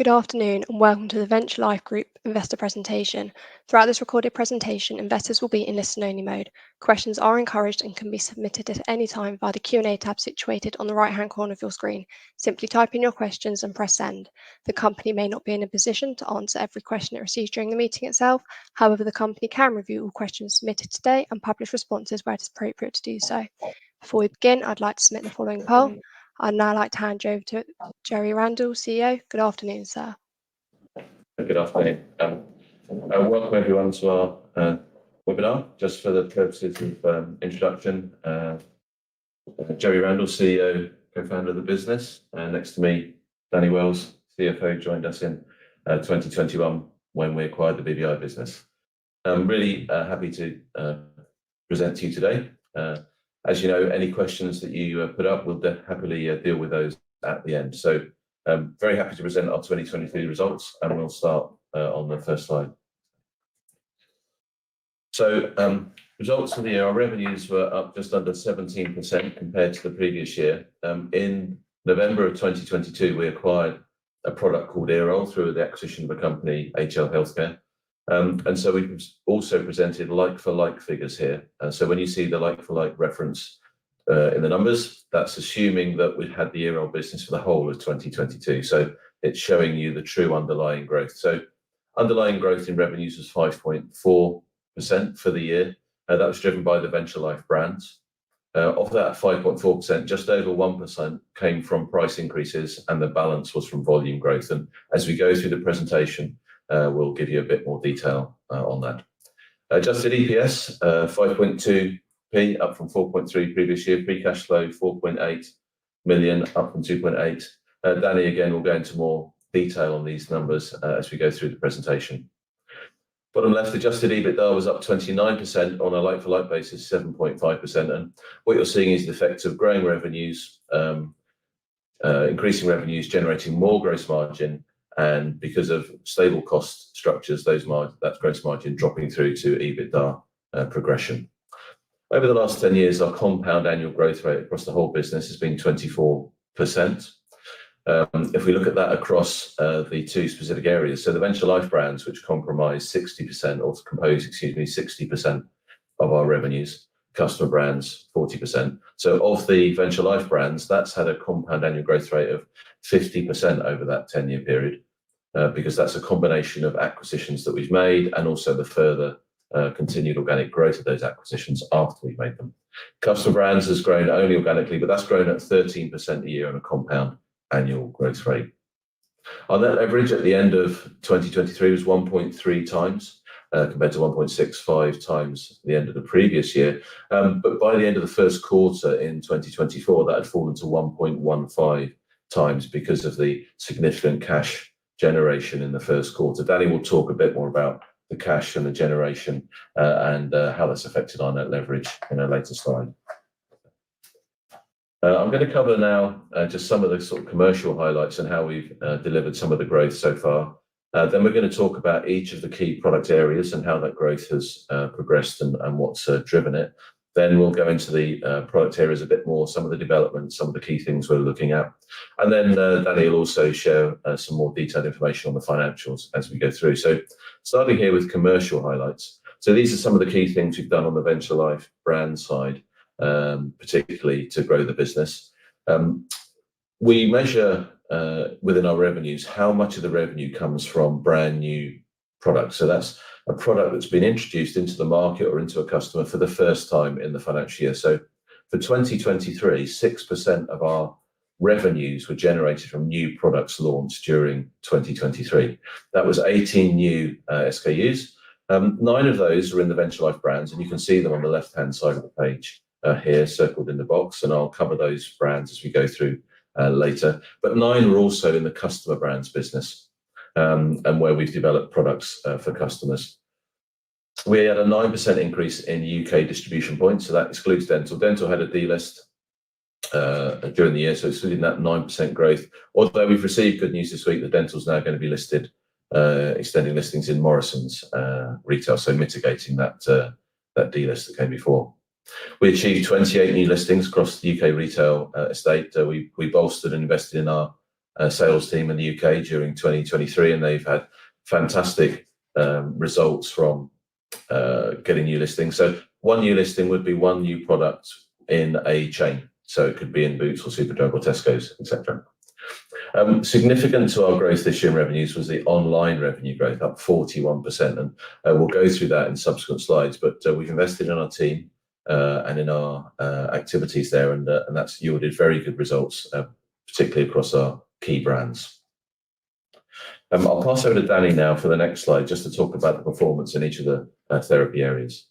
Good afternoon and welcome to the Venture Life Group investor presentation. Throughout this recorded presentation, investors will be in listen-only mode. Questions are encouraged and can be submitted at any time via the Q&A tab situated on the right-hand corner of your screen. Simply type in your questions and press send. The company may not be in a position to answer every question it receives during the meeting itself. However, the company can review all questions submitted today and publish responses where it is appropriate to do so. Before we begin, I'd like to submit the following poll. I'd now like to hand you over to Jerry Randall, CEO. Good afternoon, sir. Good afternoon. Welcome everyone to our webinar. Just for the purposes of introduction, Jerry Randall, CEO, co-founder of the business. Next to me, Danny Wells, CFO, joined us in 2021 when we acquired the BVI business. I'm really happy to present to you today. As you know, any questions that you put up, we'll happily deal with those at the end. So very happy to present our 2023 results, and we'll start on the first slide. So results for the year, our revenues were up just under 17% compared to the previous year. In November of 2022, we acquired a product called Earol through the acquisition of a company, HL Healthcare. And so we've also presented like-for-like figures here. So when you see the like-for-like reference in the numbers, that's assuming that we've had the Earol business for the whole of 2022. So it's showing you the true underlying growth. So underlying growth in revenues was 5.4% for the year. That was driven by the Venture Life brands. Of that 5.4%, just over 1% came from price increases, and the balance was from volume growth. And as we go through the presentation, we'll give you a bit more detail on that. Adjusted EPS, 5.2p, up from 4.3 previous year. Free cash flow, 4.8 million, up from 2.8. Danny, again, will go into more detail on these numbers as we go through the presentation. Bottom left, adjusted EBITDA was up 29% on a like-for-like basis, 7.5%. And what you're seeing is the effect of growing revenues, increasing revenues, generating more gross margin, and because of stable cost structures, that gross margin dropping through to EBITDA progression. Over the last 10 years, our compound annual growth rate across the whole business has been 24%. If we look at that across the two specific areas, so the Venture Life brands, which compose 60% of our revenues, customer brands, 40%. So of the Venture Life brands, that's had a compound annual growth rate of 50% over that 10-year period, because that's a combination of acquisitions that we've made and also the further continued organic growth of those acquisitions after we've made them. Customer brands has grown only organically, but that's grown at 13% a year on a compound annual growth rate. Our net leverage at the end of 2023 was 1.3 times, compared to 1.65 times the end of the previous year. But by the end of the first quarter in 2024, that had fallen to 1.15 times because of the significant cash generation in the first quarter. Danny will talk a bit more about the cash and the generation and how that's affected our net leverage in a later slide. I'm going to cover now just some of the sort of commercial highlights and how we've delivered some of the growth so far. Then we're going to talk about each of the key product areas and how that growth has progressed and what's driven it. Then we'll go into the product areas a bit more, some of the developments, some of the key things we're looking at. And then Danny will also share some more detailed information on the financials as we go through. So starting here with commercial highlights. So these are some of the key things we've done on the Venture Life brand side, particularly to grow the business. We measure within our revenues how much of the revenue comes from brand new products. So that's a product that's been introduced into the market or into a customer for the first time in the financial year. So for 2023, 6% of our revenues were generated from new products launched during 2023. That was 18 new SKUs. 9 of those are in the Venture Life brands, and you can see them on the left-hand side of the page here, circled in the box, and I'll cover those brands as we go through later. But 9 were also in the customer brands business, and where we've developed products for customers. We had a 9% increase in UK distribution points, so that excludes dental. Dental had a delist during the year, so excluding that 9% growth. Although we've received good news this week that dental's now going to be listed, extending listings in Morrison's retail, so mitigating that delist that came before. We achieved 28 new listings across the UK retail estate. We bolstered and invested in our sales team in the UK during 2023, and they've had fantastic results from getting new listings. So one new listing would be one new product in a chain. So it could be in Boots or Superdrug or Tesco's, etc. Significant to our growth this year in revenues was the online revenue growth, up 41%. And we'll go through that in subsequent slides, but we've invested in our team and in our activities there, and that's yielded very good results, particularly across our key brands. I'll pass over to Danny now for the next slide, just to talk about the performance in each of the therapy areas.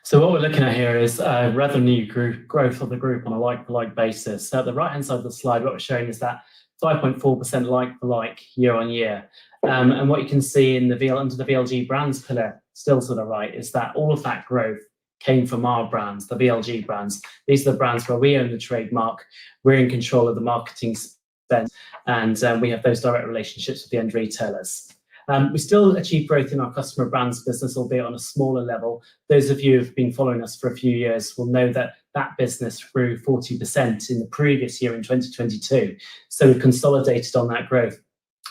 So what we're looking at here is revenue growth of the group on a like-for-like basis. So at the right-hand side of the slide, what we're showing is that 5.4% like-for-like year-on-year. And what you can see in the under the VLG brands pillar, still to the right, is that all of that growth came from our brands, the VLG brands. These are the brands where we own the trademark, we're in control of the marketing spend, and we have those direct relationships with the end retailers. We still achieve growth in our customer brands business, albeit on a smaller level. Those of you who've been following us for a few years will know that that business grew 40% in the previous year in 2022. So we've consolidated on that growth.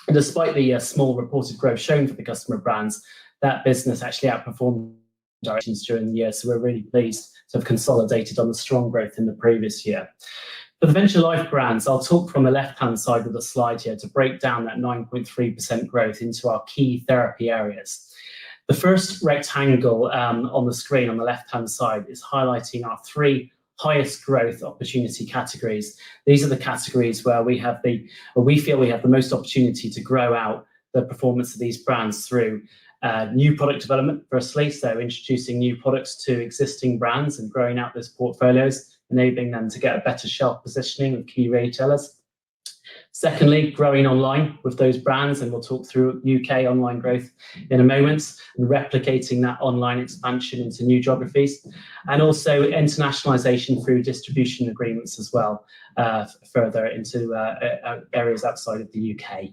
And despite the small reported growth shown for the customer brands, that business actually outperformed directions during the year. So we're really pleased to have consolidated on the strong growth in the previous year. For the Venture Life brands, I'll talk from the left-hand side of the slide here to break down that 9.3% growth into our key therapy areas. The first rectangle on the screen on the left-hand side is highlighting our three highest growth opportunity categories. These are the categories where we feel we have the most opportunity to grow out the performance of these brands through new product development, firstly, so introducing new products to existing brands and growing out those portfolios, enabling them to get a better shelf positioning with key retailers. Secondly, growing online with those brands, and we'll talk through UK online growth in a moment, and replicating that online expansion into new geographies, and also internationalization through distribution agreements as well, further into areas outside of the UK.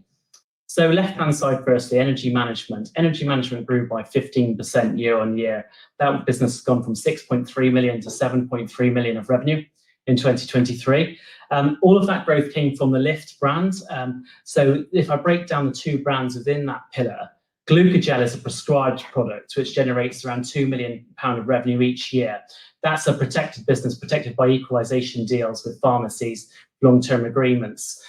So left-hand side firstly, energy management. Energy management grew by 15% year on year. That business has gone from 6.3 million to 7.3 million of revenue in 2023. All of that growth came from the Lift brand. So if I break down the two brands within that pillar, Glucogel is a prescribed product which generates around £2 million of revenue each year. That's a protected business, protected by equalisation deals with pharmacies, long-term agreements.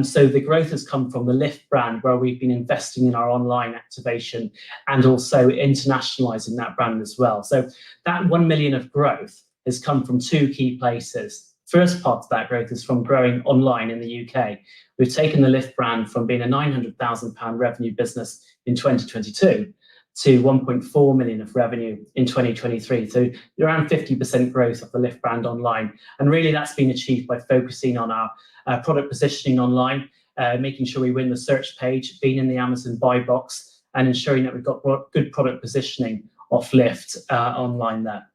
So the growth has come from the Lift brand, where we've been investing in our online activation and also internationalising that brand as well. So that 1 million of growth has come from two key places. First part of that growth is from growing online in the UK. We've taken the Lift brand from being a £900,000 revenue business in 2022 to 1.4 million of revenue in 2023. So around 50% growth of the Lift brand online. And really that's been achieved by focusing on our product positioning online, making sure we win the search page, being in the Amazon buy box, and ensuring that we've got good product positioning of Lift online there.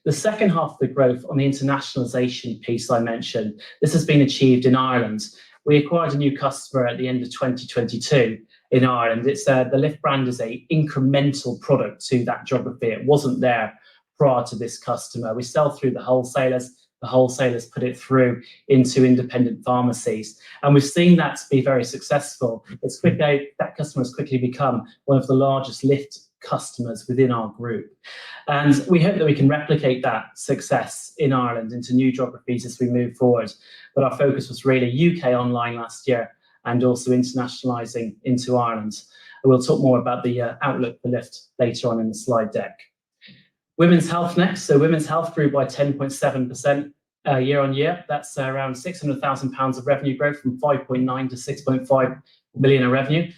The second half of the growth on the internationalisation piece I mentioned, this has been achieved in Ireland. We acquired a new customer at the end of 2022 in Ireland. It's the Lift brand is a incremental product to that geography. It wasn't there prior to this customer. We sell through the wholesalers. The wholesalers put it through into independent pharmacies. And we've seen that be very successful. That customer has quickly become one of the largest Lift customers within our group. And we hope that we can replicate that success in Ireland into new geographies as we move forward. But our focus was really UK online last year and also internationalising into Ireland. And we'll talk more about the outlook for Lift later on in the slide deck. Women's health next. So women's health grew by 10.7% year on year. That's around £600,000 of revenue growth from 5.9 to 6.5 million of revenue.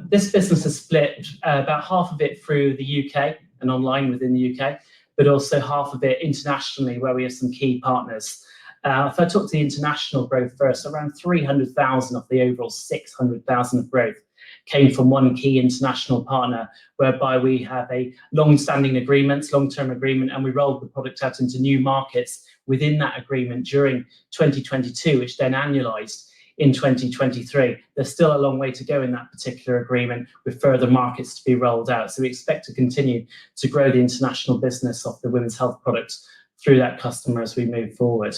This business is split about half of it through the UK and online within the UK, but also half of it internationally where we have some key partners. If I talk to the international growth first, around 300,000 of the overall 600,000 of growth came from one key international partner, whereby we have a long-standing agreement, long-term agreement, and we rolled the product out into new markets within that agreement during 2022, which then annualised in 2023. There's still a long way to go in that particular agreement with further markets to be rolled out. So we expect to continue to grow the international business of the women's health products through that customer as we move forward.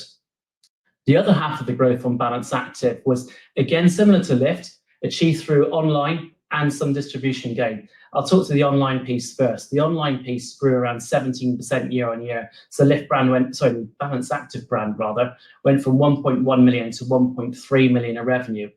The other half of the growth on Balance Active was, again, similar to Lift, achieved through online and some distribution gain. I'll talk to the online piece first. The online piece grew around 17% year on year. So Balance Active brand went from 1.1 million to 1.3 million in revenue.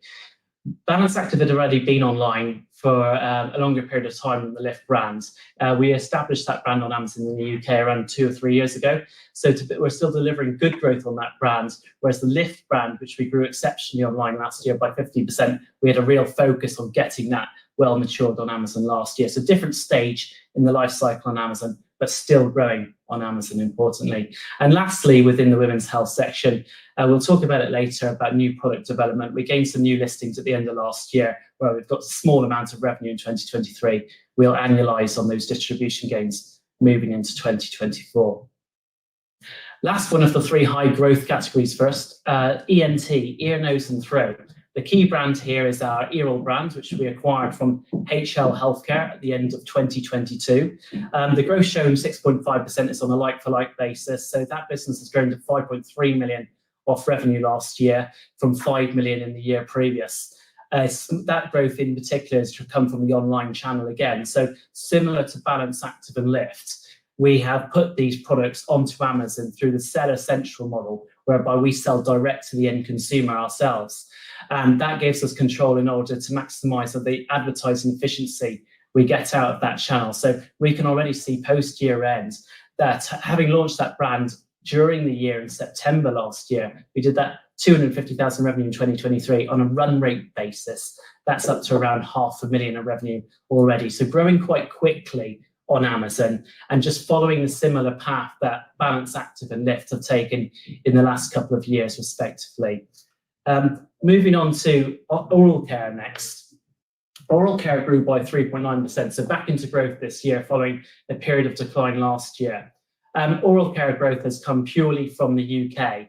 Balance Active had already been online for a longer period of time than the Lift brand. We established that brand on Amazon in the UK around 2 or 3 years ago. So we're still delivering good growth on that brand, whereas the Lift brand, which we grew exceptionally online last year by 50%, we had a real focus on getting that well matured on Amazon last year. So different stage in the life cycle on Amazon, but still growing on Amazon, importantly. And lastly, within the women's health section, we'll talk about it later, about new product development. We gained some new listings at the end of last year, where we've got a small amount of revenue in 2023. We'll annualize on those distribution gains moving into 2024. Last one of the 3 high growth categories first, ENT, ear, nose and throat. The key brand here is our Earol brand, which we acquired from HL Healthcare at the end of 2022. The growth shown 6.5% is on a like-for-like basis. So that business has grown to 5.3 million off revenue last year from 5 million in the year previous. That growth in particular has come from the online channel again. So similar to Balance Active and Lift, we have put these products onto Amazon through the Seller Central model, whereby we sell direct to the end consumer ourselves. And that gives us control in order to maximize the advertising efficiency we get out of that channel. So we can already see post-year end that having launched that brand during the year in September last year, we did that 250,000 revenue in 2023 on a run rate basis. That's up to around 500,000 of revenue already. So growing quite quickly on Amazon and just following the similar path that Balance Active and Lift have taken in the last couple of years, respectively. Moving on to oral care next. Oral care grew by 3.9%, so back into growth this year following a period of decline last year. Oral care growth has come purely from the UK.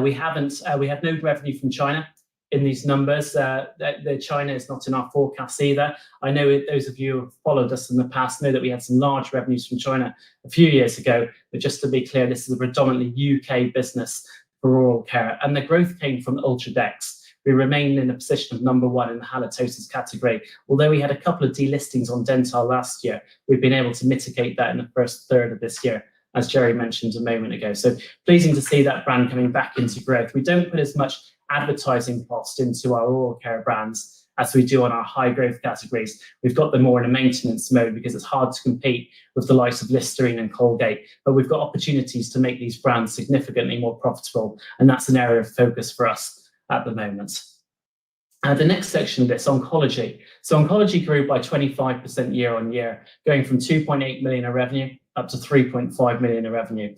We had no revenue from China in these numbers. China is not in our forecasts either. I know those of you who have followed us in the past know that we had some large revenues from China a few years ago, but just to be clear, this is a predominantly UK business for oral care, and the growth came from Ultradex. We remain in a position of number 1 in the halitosis category. Although we had a couple of delistings on Dental last year, we've been able to mitigate that in the first third of this year, as Jerry mentioned a moment ago. So pleasing to see that brand coming back into growth. We don't put as much advertising cost into our oral care brands as we do on our high growth categories. We've got them more in a maintenance mode because it's hard to compete with the likes of Listerine and Colgate, but we've got opportunities to make these brands significantly more profitable, and that's an area of focus for us at the moment. The next section of this, oncology. So oncology grew by 25% year on year, going from 2.8 million in revenue up to 3.5 million in revenue.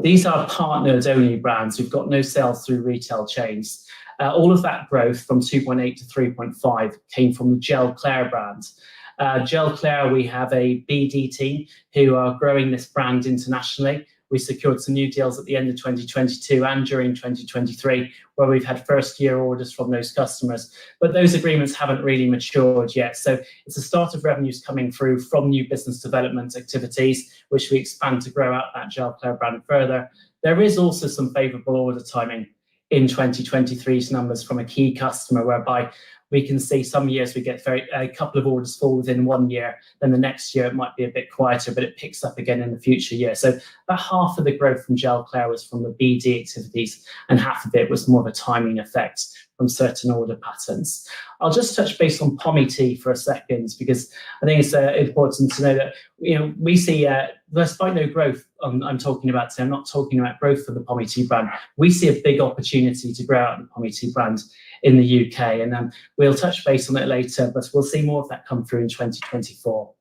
These are partnered only brands. We've got no sales through retail chains. All of that growth from 2.8 to 3.5 came from the Gelclair brand. Gelclair, we have a BD team who are growing this brand internationally. We secured some new deals at the end of 2022 and during 2023, where we've had first year orders from those customers, but those agreements haven't really matured yet. So it's the start of revenues coming through from new business development activities, which we expand to grow out that Gelclair brand further. There is also some favorable order timing in 2023's numbers from a key customer, whereby we can see some years we get a couple of orders fall within 1 year, then the next year it might be a bit quieter, but it picks up again in the future year. So about half of the growth from Gelclair was from the BD activities, and half of it was more of a timing effect from certain order patterns. I'll just touch base on Pomi-T for a second, because I think it's important to know that we see despite no growth I'm talking about today, I'm not talking about growth for the Pomi-T brand. We see a big opportunity to grow out the Pomi-T brand in the UK, and we'll touch base on it later, but we'll see more of that come through in 2024.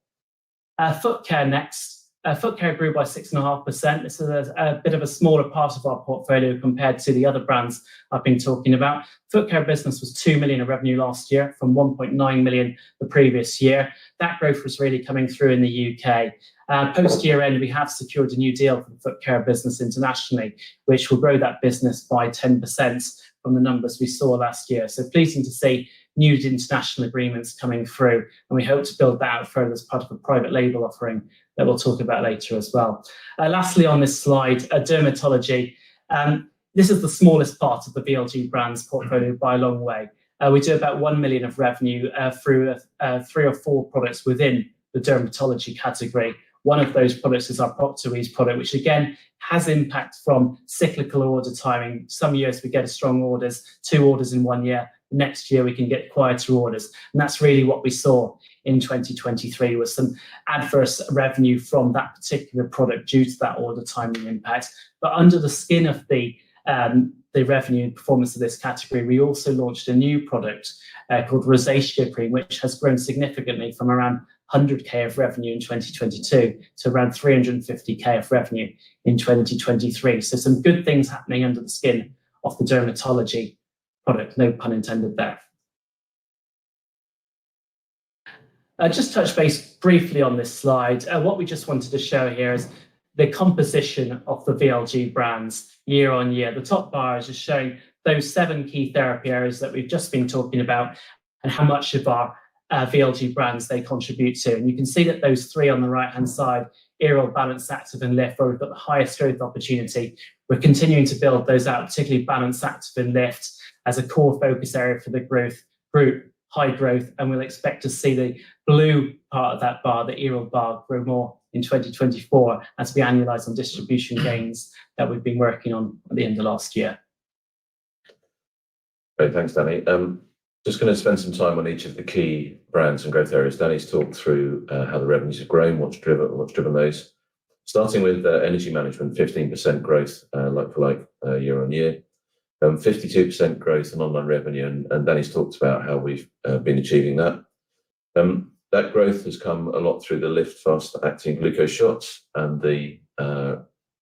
Foot care next. Foot care grew by 6.5%. This is a bit of a smaller part of our portfolio compared to the other brands I've been talking about. Foot care business was 2 million of revenue last year from 1.9 million the previous year. That growth was really coming through in the UK. Post year end, we have secured a new deal for the foot care business internationally, which will grow that business by 10% from the numbers we saw last year. So pleasing to see new international agreements coming through, and we hope to build that out further as part of a private label offering that we'll talk about later as well. Lastly on this slide, dermatology. This is the smallest part of the VLG brands portfolio by a long way. We do about 1 million of revenue through 3 or 4 products within the dermatology category. One of those products is our Proctories product, which again has impact from cyclical order timing. Some years we get strong orders, 2 orders in 1 year. Next year we can get quieter orders. And that's really what we saw in 2023, was some adverse revenue from that particular product due to that order timing impact. But under the skin of the revenue and performance of this category, we also launched a new product called Rosacea Cream, which has grown significantly from around 100k of revenue in 2022 to around 350k of revenue in 2023. So some good things happening under the skin of the dermatology product, no pun intended there. Just touch base briefly on this slide. What we just wanted to show here is the composition of the VLG brands year on year. The top bar is just showing those 7 key therapy areas that we've just been talking about and how much of our VLG brands they contribute to. And you can see that those 3 on the right-hand side, Earol, Balance Active and Lift, where we've got the highest growth opportunity. We're continuing to build those out, particularly Balance Active and Lift as a core focus area for the group, high growth, and we'll expect to see the blue part of that bar, the Earol bar, grow more in 2024 as we annualise on distribution gains that we've been working on at the end of last year. Great, thanks, Danny. Just going to spend some time on each of the key brands and growth areas. Danny's talked through how the revenues have grown, what's driven those. Starting with energy management, 15% growth like-for-like year on year. 52% growth in online revenue, and Danny's talked about how we've been achieving that. That growth has come a lot through the Lift fast-acting glucose shots and the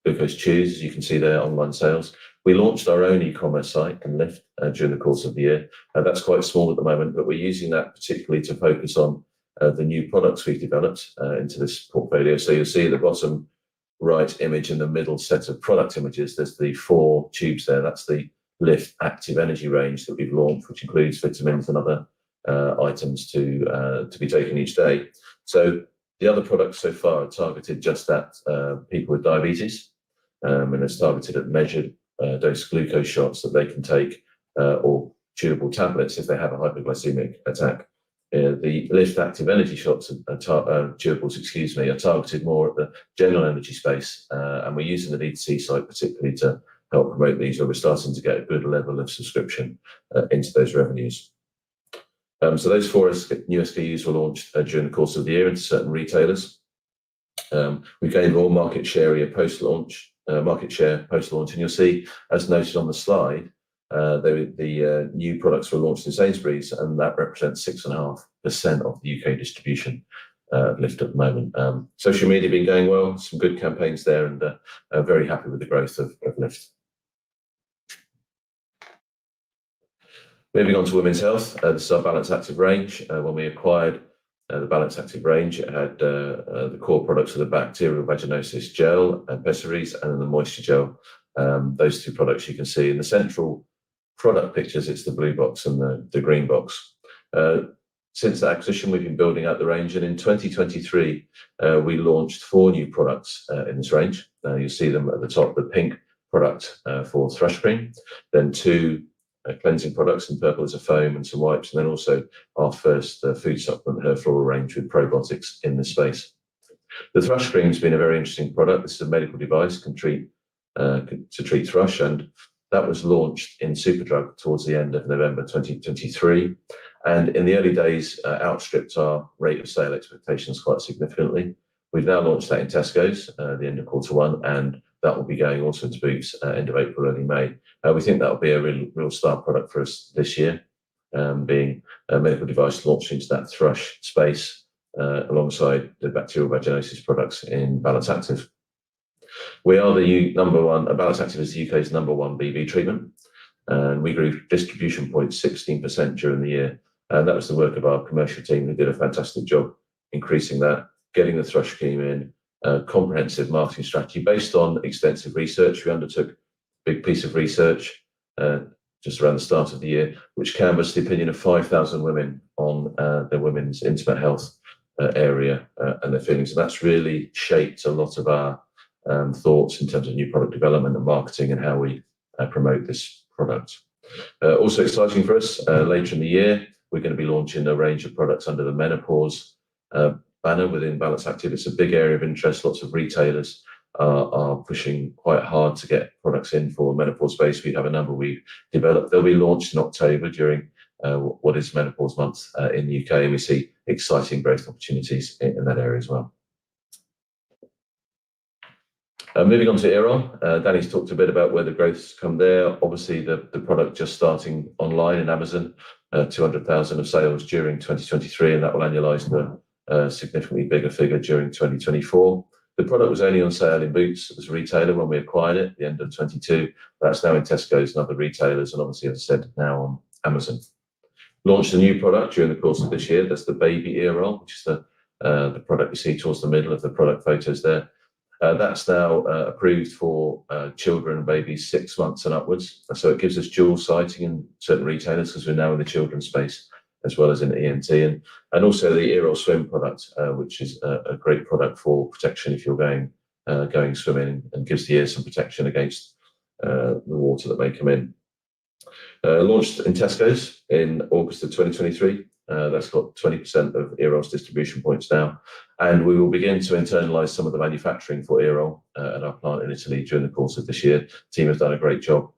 glucose chews, as you can see there, online sales. We launched our own e-commerce site and Lift during the course of the year. That's quite small at the moment, but we're using that particularly to focus on the new products we've developed into this portfolio. So you'll see at the bottom right image in the middle set of product images, there's the 4 tubes there. That's the Lift Active Energy range that we've launched, which includes vitamins and other items to be taken each day. So the other products so far are targeted just at people with diabetes, and it's targeted at measured dose glucose shots that they can take, or chewable tablets if they have a hypoglycemic attack. The Lift Active Energy shots, chewables, are targeted more at the general energy space, and we're using the D2C site particularly to help promote these, where we're starting to get a good level of subscription into those revenues. So those 4 new SKUs were launched during the course of the year into certain retailers. We gained more market share post-launch, and you'll see, as noted on the slide, the new products were launched in Sainsbury's, and that represents 6.5% of the UK distribution of Lift at the moment. Social media been going well, some good campaigns there, and very happy with the growth of Lift. Moving on to women's health, this is our Balance Active range. When we acquired the Balance Active range, it had the core products of the bacterial vaginosis gel and pessaries, and then the moisture gel. Those 2 products you can see in the central product pictures. It's the blue box and the green box. Since that acquisition, we've been building out the range, and in 2023, we launched 4 new products in this range. You'll see them at the top, the pink product for thrush cream, then 2 cleansing products in purple as a foam and some wipes, and then also our first food supplement, Her Flora range, with probiotics in this space. The thrush cream has been a very interesting product. This is a medical device to treat thrush, and that was launched in Superdrug towards the end of November 2023, and in the early days outstripped our rate of sale expectations quite significantly. We've now launched that in Tesco's the end of Q1, and that will be going also into Boots end of April, early May. We think that will be a real star product for us this year, being a medical device launched into that thrush space alongside the bacterial vaginosis products in Balance Active. We are the number one. Balance Active is the UK's #1 BV treatment, and we grew distribution points 16% during the year. And that was the work of our commercial team, who did a fantastic job increasing that, getting the thrush cream in, comprehensive marketing strategy based on extensive research. We undertook a big piece of research just around the start of the year, which canvassed the opinion of 5,000 women on their women's intimate health area and their feelings. And that's really shaped a lot of our thoughts in terms of new product development and marketing, and how we promote this product. Also exciting for us, later in the year, we're going to be launching a range of products under the menopause banner within Balance Active. It's a big area of interest. Lots of retailers are pushing quite hard to get products in for menopause space. We have a number we've developed. They'll be launched in October during what is menopause month in the UK. And we see exciting growth opportunities in that area as well. Moving on to Earol, Danny's talked a bit about where the growth's come there. Obviously, the product just starting online in Amazon, 200,000 of sales during 2023, and that will annualise to a significantly bigger figure during 2024. The product was only on sale in Boots as a retailer when we acquired it at the end of 22. That's now in Tesco's and other retailers, and obviously, as I said, now on Amazon. Launched a new product during the course of this year. That's the baby Earol, which is the product you see towards the middle of the product photos there. That's now approved for children and babies 6 months and upwards. So it gives us dual sighting in certain retailers because we're now in the children's space as well as in ENT, and also the Earol Swim product, which is a great product for protection if you're going swimming, and gives the ears some protection against the water that may come in. Launched in Tesco's in August of 2023. That's got 20% of Earol's distribution points now, and we will begin to internalise some of the manufacturing for Earol at our plant in Italy during the course of this year. The team has done a great job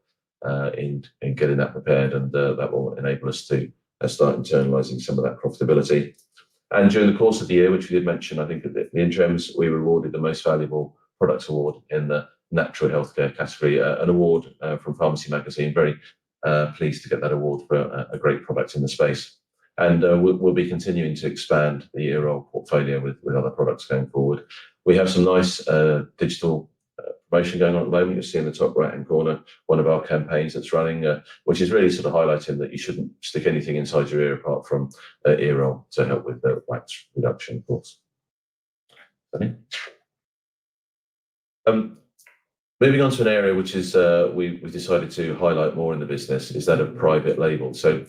in getting that prepared, and that will enable us to start internalising some of that profitability. And during the course of the year, which we did mention, I think at the interims, we were awarded the Most Valuable Products Award in the Natural Healthcare category, an award from Pharmacy Magazine. Very pleased to get that award for a great product in the space. And we'll be continuing to expand the Earol portfolio with other products going forward. We have some nice digital promotion going on at the moment. You'll see in the top right-hand corner one of our campaigns that's running, which is really sort of highlighting that you shouldn't stick anything inside your ear apart from Earol to help with the wax reduction, of course. Moving on to an area which is we've decided to highlight more in the business is that of private label. So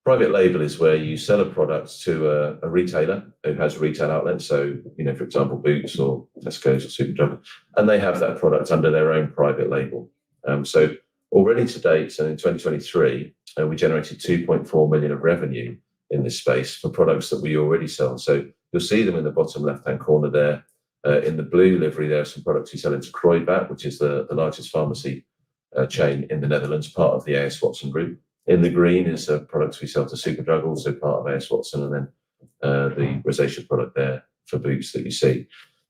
private label is where you sell a product to a retailer who has a retail outlet. So, for example, Boots or Tesco's or Superdrug, and they have that product under their own private label. So already to date, and in 2023, we generated 2.4 million of revenue in this space for products that we already sell. So you'll see them in the bottom left-hand corner there. In the blue livery, there are some products we sell into Kruidvat, which is the largest pharmacy chain in the Netherlands, part of the A.S. Watson Group. In the green is products we sell to Superdrug, also part of A.S. Watson, and then the rosacea product there for Boots that you see.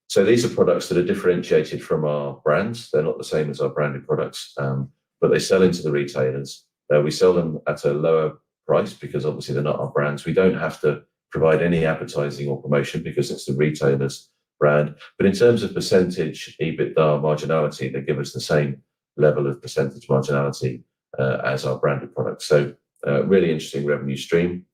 So these are products that are differentiated from our brands. They're not the same as our branded products, but they sell into the retailers. We sell them at a lower price because obviously they're not our brands. We don't have to provide any advertising or promotion because it's the retailer's brand. But in terms of percentage EBITDA marginality, they give us the same level of percentage marginality as our branded products. So really interesting revenue stream.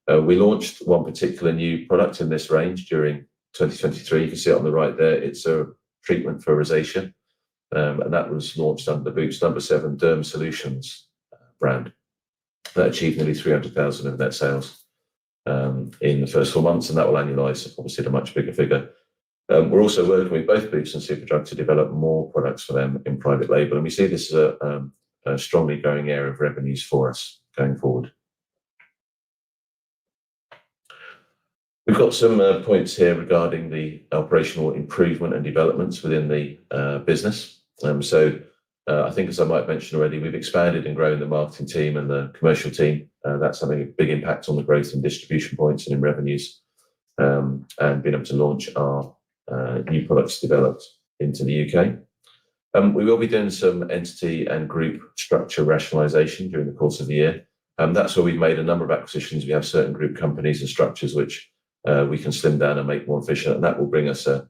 We launched one particular new product in this range during 2023. You can see it on the right there. It's a treatment for rosacea, and that was launched under the Boots No. 7 Derm Solutions brand. That achieved nearly 300,000 of net sales in the first 4 months, and that will annualise obviously at a much bigger figure. We're also working with both Boots and Superdrug to develop more products for them in private label, and we see this as a strongly growing area of revenues for us going forward. We've got some points here regarding the operational improvement and developments within the business. I think, as I might mention already, we've expanded and grown the marketing team and the commercial team. That's having a big impact on the growth in distribution points and in revenues, and being able to launch our new products developed into the UK. We will be doing some entity and group structure rationalisation during the course of the year. That's where we've made a number of acquisitions. We have certain group companies and structures which we can slim down and make more efficient, and that will bring us a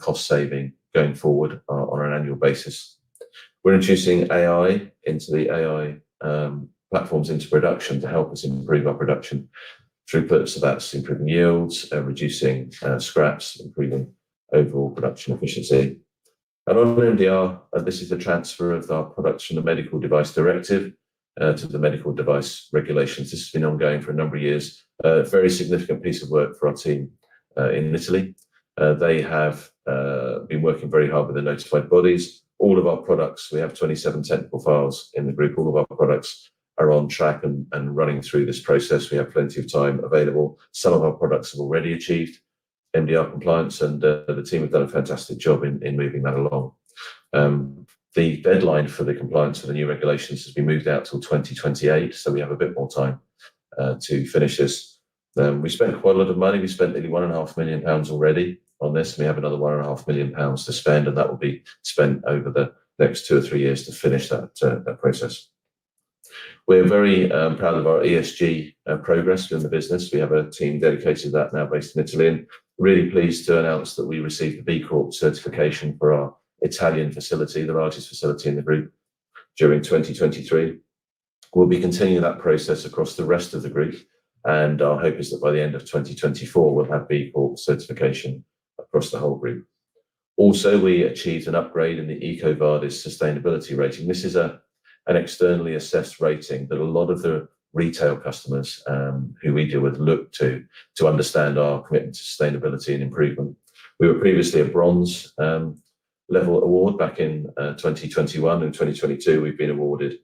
cost saving going forward on an annual basis. We're introducing AI into the AI platforms into production to help us improve our production throughput. So that's improving yields, reducing scraps, improving overall production efficiency. And on MDR, this is the transfer of our products from the Medical Device Directive to the Medical Device Regulations. This has been ongoing for a number of years. A very significant piece of work for our team in Italy. They have been working very hard with the notified bodies. all of our products, we have 27 technical files in the group. All of our products are on track and running through this process. We have plenty of time available. Some of our products have already achieved MDR compliance, and the team have done a fantastic job in moving that along. The deadline for the compliance for the new regulations has been moved out till 2028, so we have a bit more time to finish this. We spent quite a lot of money. We spent nearly £1.5 million already on this. We have another £1.5 million to spend, and that will be spent over the next 2 or 3 years to finish that process. We're very proud of our ESG progress in the business. We have a team dedicated to that now based in Italy, and really pleased to announce that we received the B Corp certification for our Italian facility, the largest facility in the group, during 2023. We'll be continuing that process across the rest of the group, and our hope is that by the end of 2024 we'll have B Corp certification across the whole group. Also, we achieved an upgrade in the EcoVadis sustainability rating. This is an externally assessed rating that a lot of the retail customers who we deal with look to understand our commitment to sustainability and improvement. We were previously a bronze level award back in 2021, and 2022 we've been awarded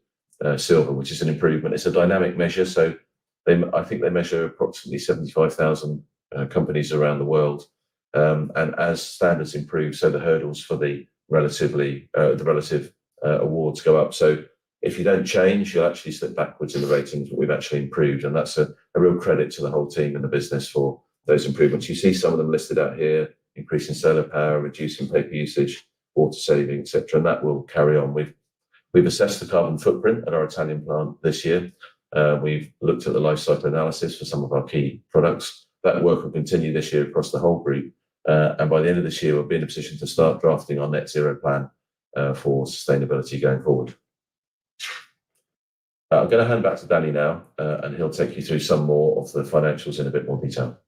silver, which is an improvement. It's a dynamic measure, so I think they measure approximately 75,000 companies around the world, and as standards improve, so the hurdles for the relative awards go up. So if you don't change, you'll actually slip backwards in the ratings, but we've actually improved, and that's a real credit to the whole team and the business for those improvements. You see some of them listed out here: increasing solar power, reducing paper usage, water saving, etc., and that will carry on. We've assessed the carbon footprint at our Italian plant this year. We've looked at the life cycle analysis for some of our key products. That work will continue this year across the whole group, and by the end of this year we'll be in a position to start drafting our net zero plan for sustainability going forward. I'm going to hand back to Danny now, and he'll take you through some more of the financials in a bit more detail.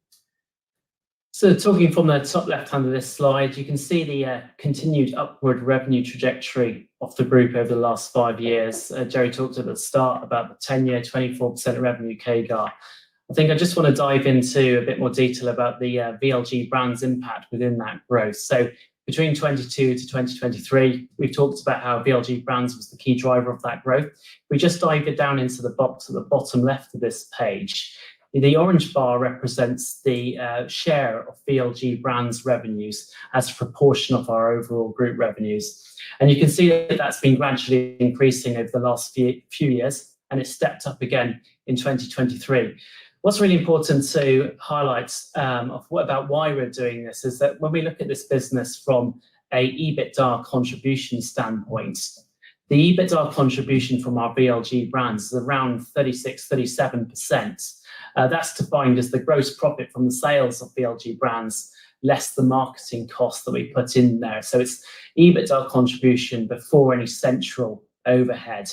So talking from the top left hand of this slide, you can see the continued upward revenue trajectory of the group over the last 5 years. Jerry talked at the start about the 10-year 24% revenue CAGR. I think I just want to dive into a bit more detail about the VLG brand's impact within that growth. So between 22 to 2023, we've talked about how VLG brands was the key driver of that growth. We just dive it down into the box at the bottom left of this page. The orange bar represents the share of VLG brands revenues as a proportion of our overall group revenues. And you can see that that's been gradually increasing over the last few years, and it stepped up again in 2023. What's really important to highlight about why we're doing this is that when we look at this business from a EBITDA contribution standpoint, the EBITDA contribution from our VLG brands is around 36-37%. That's defined as the gross profit from the sales of VLG brands less the marketing costs that we put in there. So it's EBITDA contribution before any central overhead.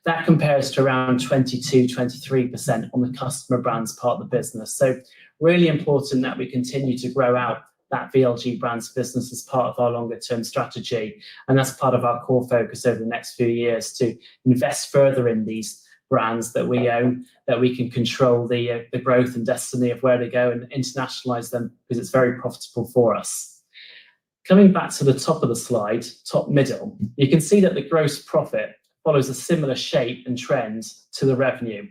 That compares to around 22-23% on the customer brands part of the business. So really important that we continue to grow out that VLG brands business as part of our longer term strategy. And that's part of our core focus over the next few years, to invest further in these brands that we own, that we can control the growth and destiny of where they go, and internationalize them, because it's very profitable for us. Coming back to the top of the slide, top middle, you can see that the gross profit follows a similar shape and trend to the revenue.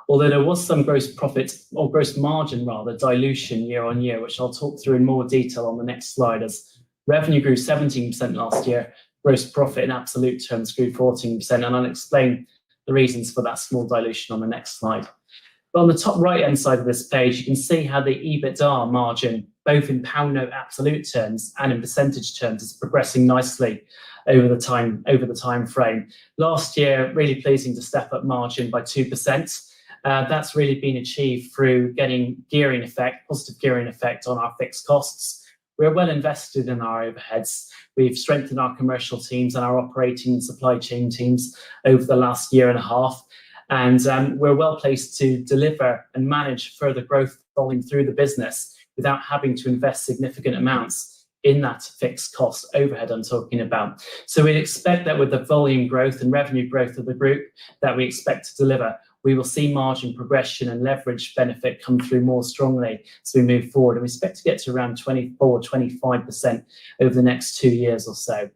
Although there was some gross profit, or gross margin rather, dilution year on year, which I'll talk through in more detail on the next slide, as revenue grew 17% last year, gross profit in absolute terms grew 14%, and I'll explain the reasons for that small dilution on the next slide. But on the top right hand side of this page, you can see how the EBITDA margin, both in pound note absolute terms and in percentage terms, is progressing nicely over the time frame. Last year, really pleasing to step up margin by 2%. That's really been achieved through getting positive gearing effect on our fixed costs. We're well invested in our overheads. We've strengthened our commercial teams and our operating and supply chain teams over the last year and a half. And we're well placed to deliver and manage further growth volume through the business without having to invest significant amounts in that fixed cost overhead I'm talking about. So we'd expect that with the volume growth and revenue growth of the group that we expect to deliver, we will see margin progression and leverage benefit come through more strongly as we move forward. And we expect to get to around 24-25% over the next 2 years or so.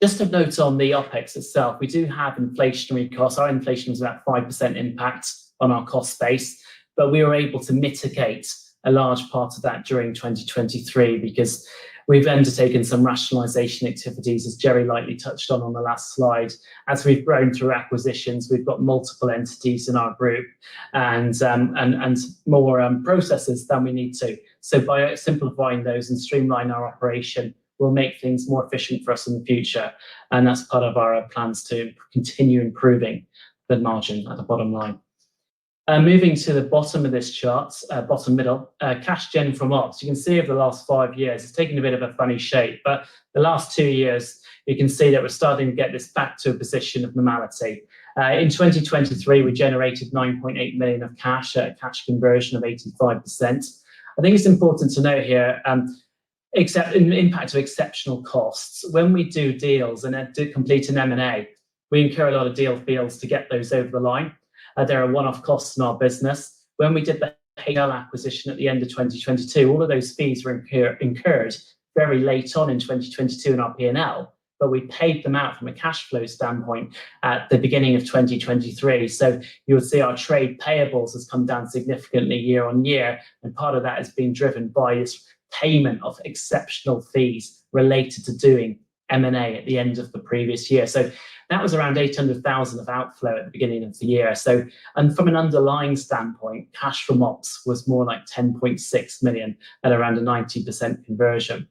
Just a note on the OPEX itself, we do have inflationary costs. Our inflation was about 5% impact on our cost base, but we were able to mitigate a large part of that during 2023 because we've undertaken some rationalisation activities, as Jerry lightly touched on the last slide. As we've grown through acquisitions, we've got multiple entities in our group and more processes than we need to. So by simplifying those and streamline our operation, will make things more efficient for us in the future. And that's part of our plans to continue improving the margin at the bottom line. Moving to the bottom of this chart, bottom middle, cash gen from ops. You can see over the last 5 years, it's taken a bit of a funny shape, but the last 2 years, you can see that we're starting to get this back to a position of normality. In 2023, we generated 9.8 million of cash at a cash conversion of 85%. I think it's important to note here, except in the impact of exceptional costs. When we do deals and do complete an M&A, we incur a lot of deal fees to get those over the line. There are one-off costs in our business. When we did the HL acquisition at the end of 2022, all of those fees were incurred very late on in 2022 in our P&L, but we paid them out from a cash flow standpoint at the beginning of 2023. So you'll see our trade payables has come down significantly year on year, and part of that is being driven by this payment of exceptional fees related to doing M&A at the end of the previous year. So that was around 800,000 of outflow at the beginning of the year. So, and from an underlying standpoint, cash from ops was more like 10.6 million at around a 90% conversion.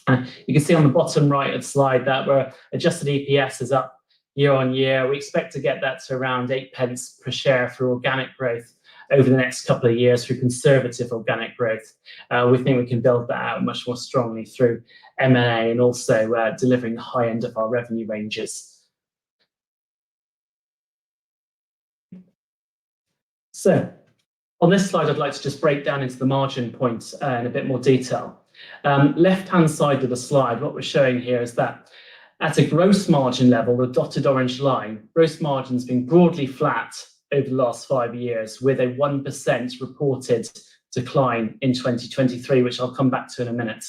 You can see on the bottom right of the slide that we're adjusted EPS is up year on year. We expect to get that to around 8 pence per share through organic growth over the next couple of years through conservative organic growth. We think we can build that out much more strongly through M&A and also delivering the high end of our revenue ranges. So on this slide, I'd like to just break down into the margin points in a bit more detail. Left-hand side of the slide, what we're showing here is that at a gross margin level, the dotted orange line, gross margin's been broadly flat over the last 5 years with a 1% reported decline in 2023, which I'll come back to in a minute.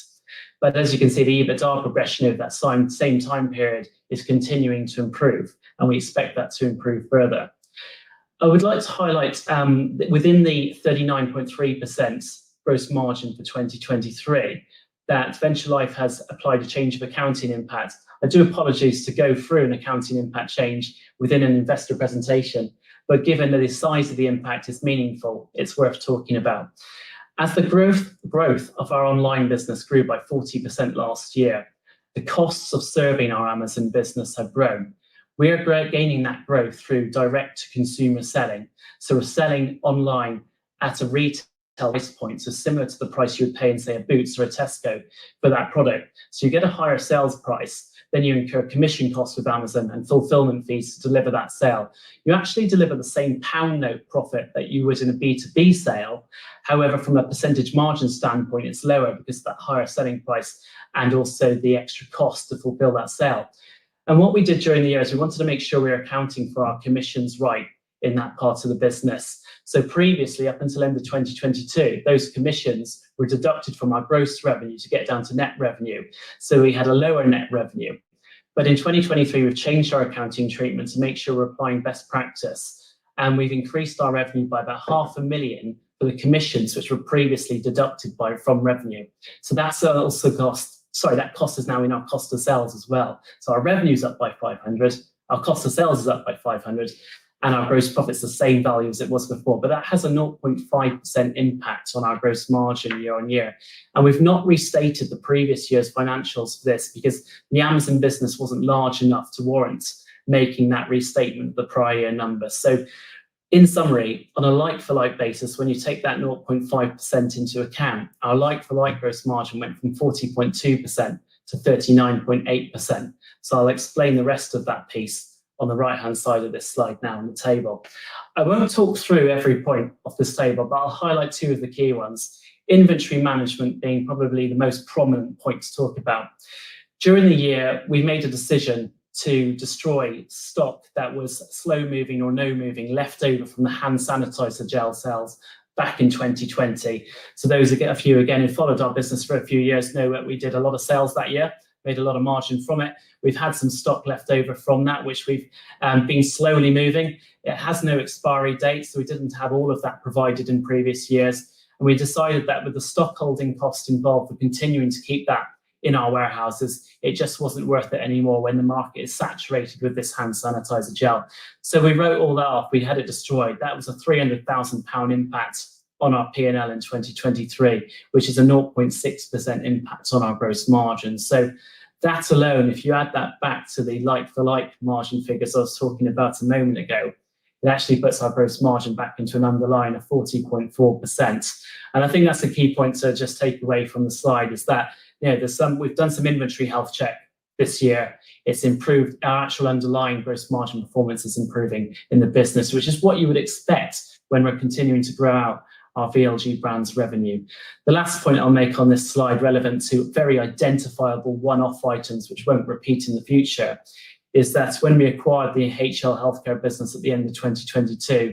But as you can see, the EBITDA progression over that same time period is continuing to improve, and we expect that to improve further. I would like to highlight within the 39.3% gross margin for 2023, that Venture Life has applied a change of accounting impact. I do apologize to go through an accounting impact change within an investor presentation, but given that the size of the impact is meaningful, it's worth talking about. As the growth of our online business grew by 40% last year, the costs of serving our Amazon business have grown. We are gaining that growth through direct-to-consumer selling. So we're selling online at a retail price point, so similar to the price you would pay in, say, a Boots or a Tesco for that product. So you get a higher sales price, then you incur commission costs with Amazon and fulfillment fees to deliver that sale. You actually deliver the same pound note profit that you would in a B2B sale. However, from a percentage margin standpoint, it's lower because of that higher selling price and also the extra cost to fulfill that sale. And what we did during the year is we wanted to make sure we were accounting for our commissions right in that part of the business. So previously, up until end of 2022, those commissions were deducted from our gross revenue to get down to net revenue. So we had a lower net revenue. But in 2023, we've changed our accounting treatment to make sure we're applying best practice. And we've increased our revenue by about 500,000 for the commissions, which were previously deducted from revenue. So that's also that cost is now in our cost of sales as well. So our revenue's up by 500, our cost of sales is up by 500, and our gross profit's the same value as it was before. But that has a 0.5% impact on our gross margin year on year. And we've not restated the previous year's financials for this because the Amazon business wasn't large enough to warrant making that restatement of the prior year number. So in summary, on a like-for-like basis, when you take that 0.5% into account, our like-for-like gross margin went from 40.2% to 39.8%. So I'll explain the rest of that piece on the right-hand side of this slide now on the table. I won't talk through every point of this table, but I'll highlight 2 of the key ones. Inventory management being probably the most prominent point to talk about. During the year, we made a decision to destroy stock that was slow moving or no moving left over from the hand sanitizer gel sales back in 2020. So those of you again who followed our business for a few years know that we did a lot of sales that year, made a lot of margin from it. We've had some stock left over from that, which we've been slowly moving. It has no expiry date, so we didn't have all of that provided in previous years. And we decided that with the stock holding cost involved for continuing to keep that in our warehouses, it just wasn't worth it anymore when the market is saturated with this hand sanitizer gel. So we wrote all that off. We had it destroyed. That was a £300,000 impact on our P&L in 2023, which is a 0.6% impact on our gross margin. So that alone, if you add that back to the like-for-like margin figures I was talking about a moment ago, it actually puts our gross margin back into an underlying of 40.4%. And I think that's a key point to just take away from the slide, is that we've done some inventory health check this year. It's improved. Our actual underlying gross margin performance is improving in the business, which is what you would expect when we're continuing to grow out our VLG brands revenue. The last point I'll make on this slide, relevant to very identifiable one-off items which won't repeat in the future, is that when we acquired the HL Healthcare business at the end of 2022,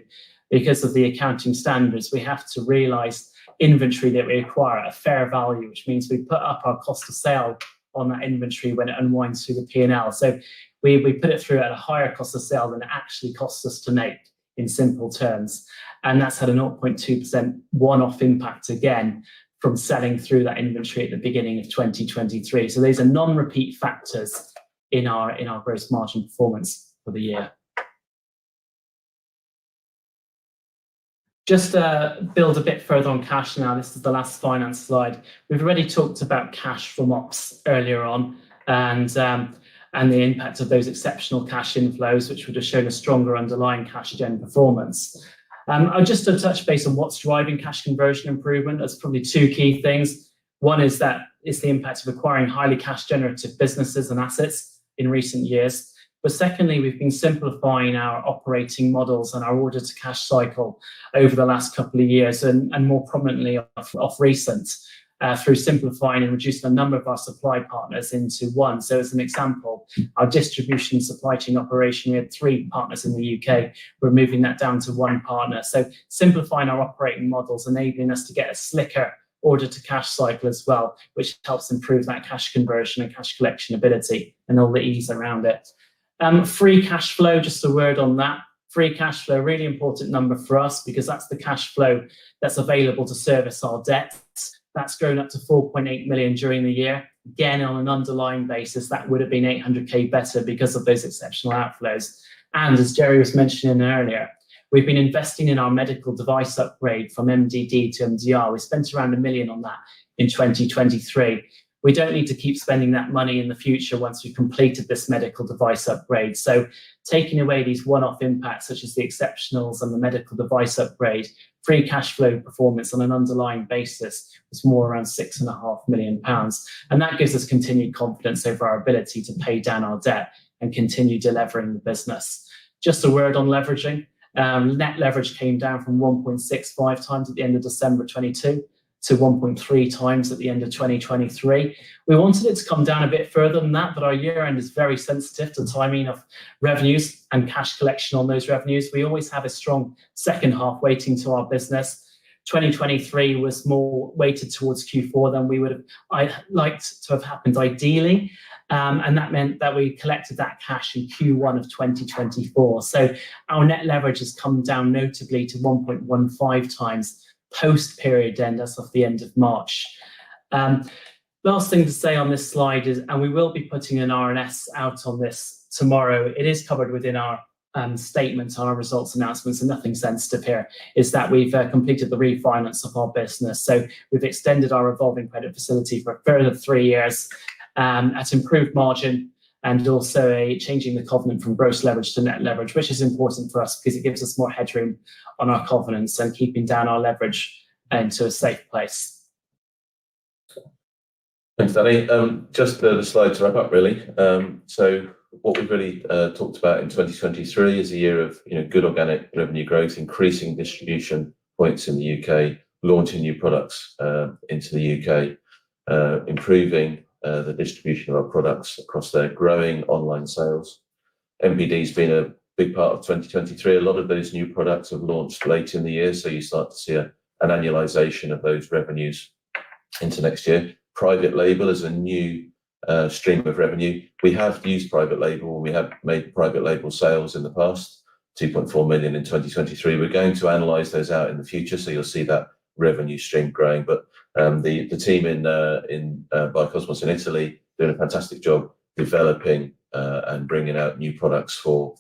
because of the accounting standards, we have to realise inventory that we acquire at a fair value, which means we put up our cost of sale on that inventory when it unwinds through the P&L. So we put it through at a higher cost of sale than it actually costs us to make, in simple terms. And that's had a 0.2% one-off impact again from selling through that inventory at the beginning of 2023. So these are non-repeat factors in our gross margin performance for the year. Just build a bit further on cash now. This is the last finance slide. We've already talked about cash from ops earlier on, and the impact of those exceptional cash inflows, which would have shown a stronger underlying cash gen performance. Just to touch base on what's driving cash conversion improvement, there's probably two key things. One is that it's the impact of acquiring highly cash generative businesses and assets in recent years. But secondly, we've been simplifying our operating models and our order to cash cycle over the last couple of years, and more prominently of recent, through simplifying and reducing the number of our supply partners into one. So as an example, our distribution supply chain operation, we had 3 partners in the UK. We're moving that down to 1 partner. So simplifying our operating models, enabling us to get a slicker order to cash cycle as well, which helps improve that cash conversion and cash collection ability and all the ease around it. Free cash flow, just a word on that. Free cash flow, really important number for us, because that's the cash flow that's available to service our debts. That's grown up to 4.8 million during the year. Again, on an underlying basis, that would have been 800k better because of those exceptional outflows. And as Jerry was mentioning earlier, we've been investing in our medical device upgrade from MDD to MDR. We spent around £1 million on that in 2023. We don't need to keep spending that money in the future once we've completed this medical device upgrade. So taking away these one-off impacts, such as the exceptionals and the medical device upgrade, free cash flow performance on an underlying basis was more around £6.5 million. And that gives us continued confidence over our ability to pay down our debt and continue delivering the business. Just a word on leveraging. Net leverage came down from 1.65 times at the end of December 22 to 1.3 times at the end of 2023. We wanted it to come down a bit further than that, but our year end is very sensitive to timing of revenues and cash collection on those revenues. We always have a strong second half weighting to our business. 2023 was more weighted towards Q4 than we would have liked to have happened ideally. And that meant that we collected that cash in Q1 of 2024. So our net leverage has come down notably to 1.15 times post-period end as of the end of March. Last thing to say on this slide is, and we will be putting an RNS out on this tomorrow, it is covered within our statement on our results announcements, and nothing sensitive here, is that we've completed the refinance of our business. So we've extended our revolving credit facility for a further 3 years at improved margin, and also changing the covenant from gross leverage to net leverage, which is important for us because it gives us more headroom on our covenants and keeping down our leverage into a safe place. Thanks, Danny. Just the slide to wrap up, really. So what we've really talked about in 2023 is a year of good organic revenue growth, increasing distribution points in the UK, launching new products into the UK, improving the distribution of our products across their growing online sales. MPD's been a big part of 2023. A lot of those new products have launched late in the year, so you start to see an annualization of those revenues into next year. Private label is a new stream of revenue. We have used private label, and we have made private label sales in the past, 2.4 million in 2023. We're going to analyse those out in the future, so you'll see that revenue stream growing. But the team in Biocosmos in Italy doing a fantastic job developing and bringing out new products for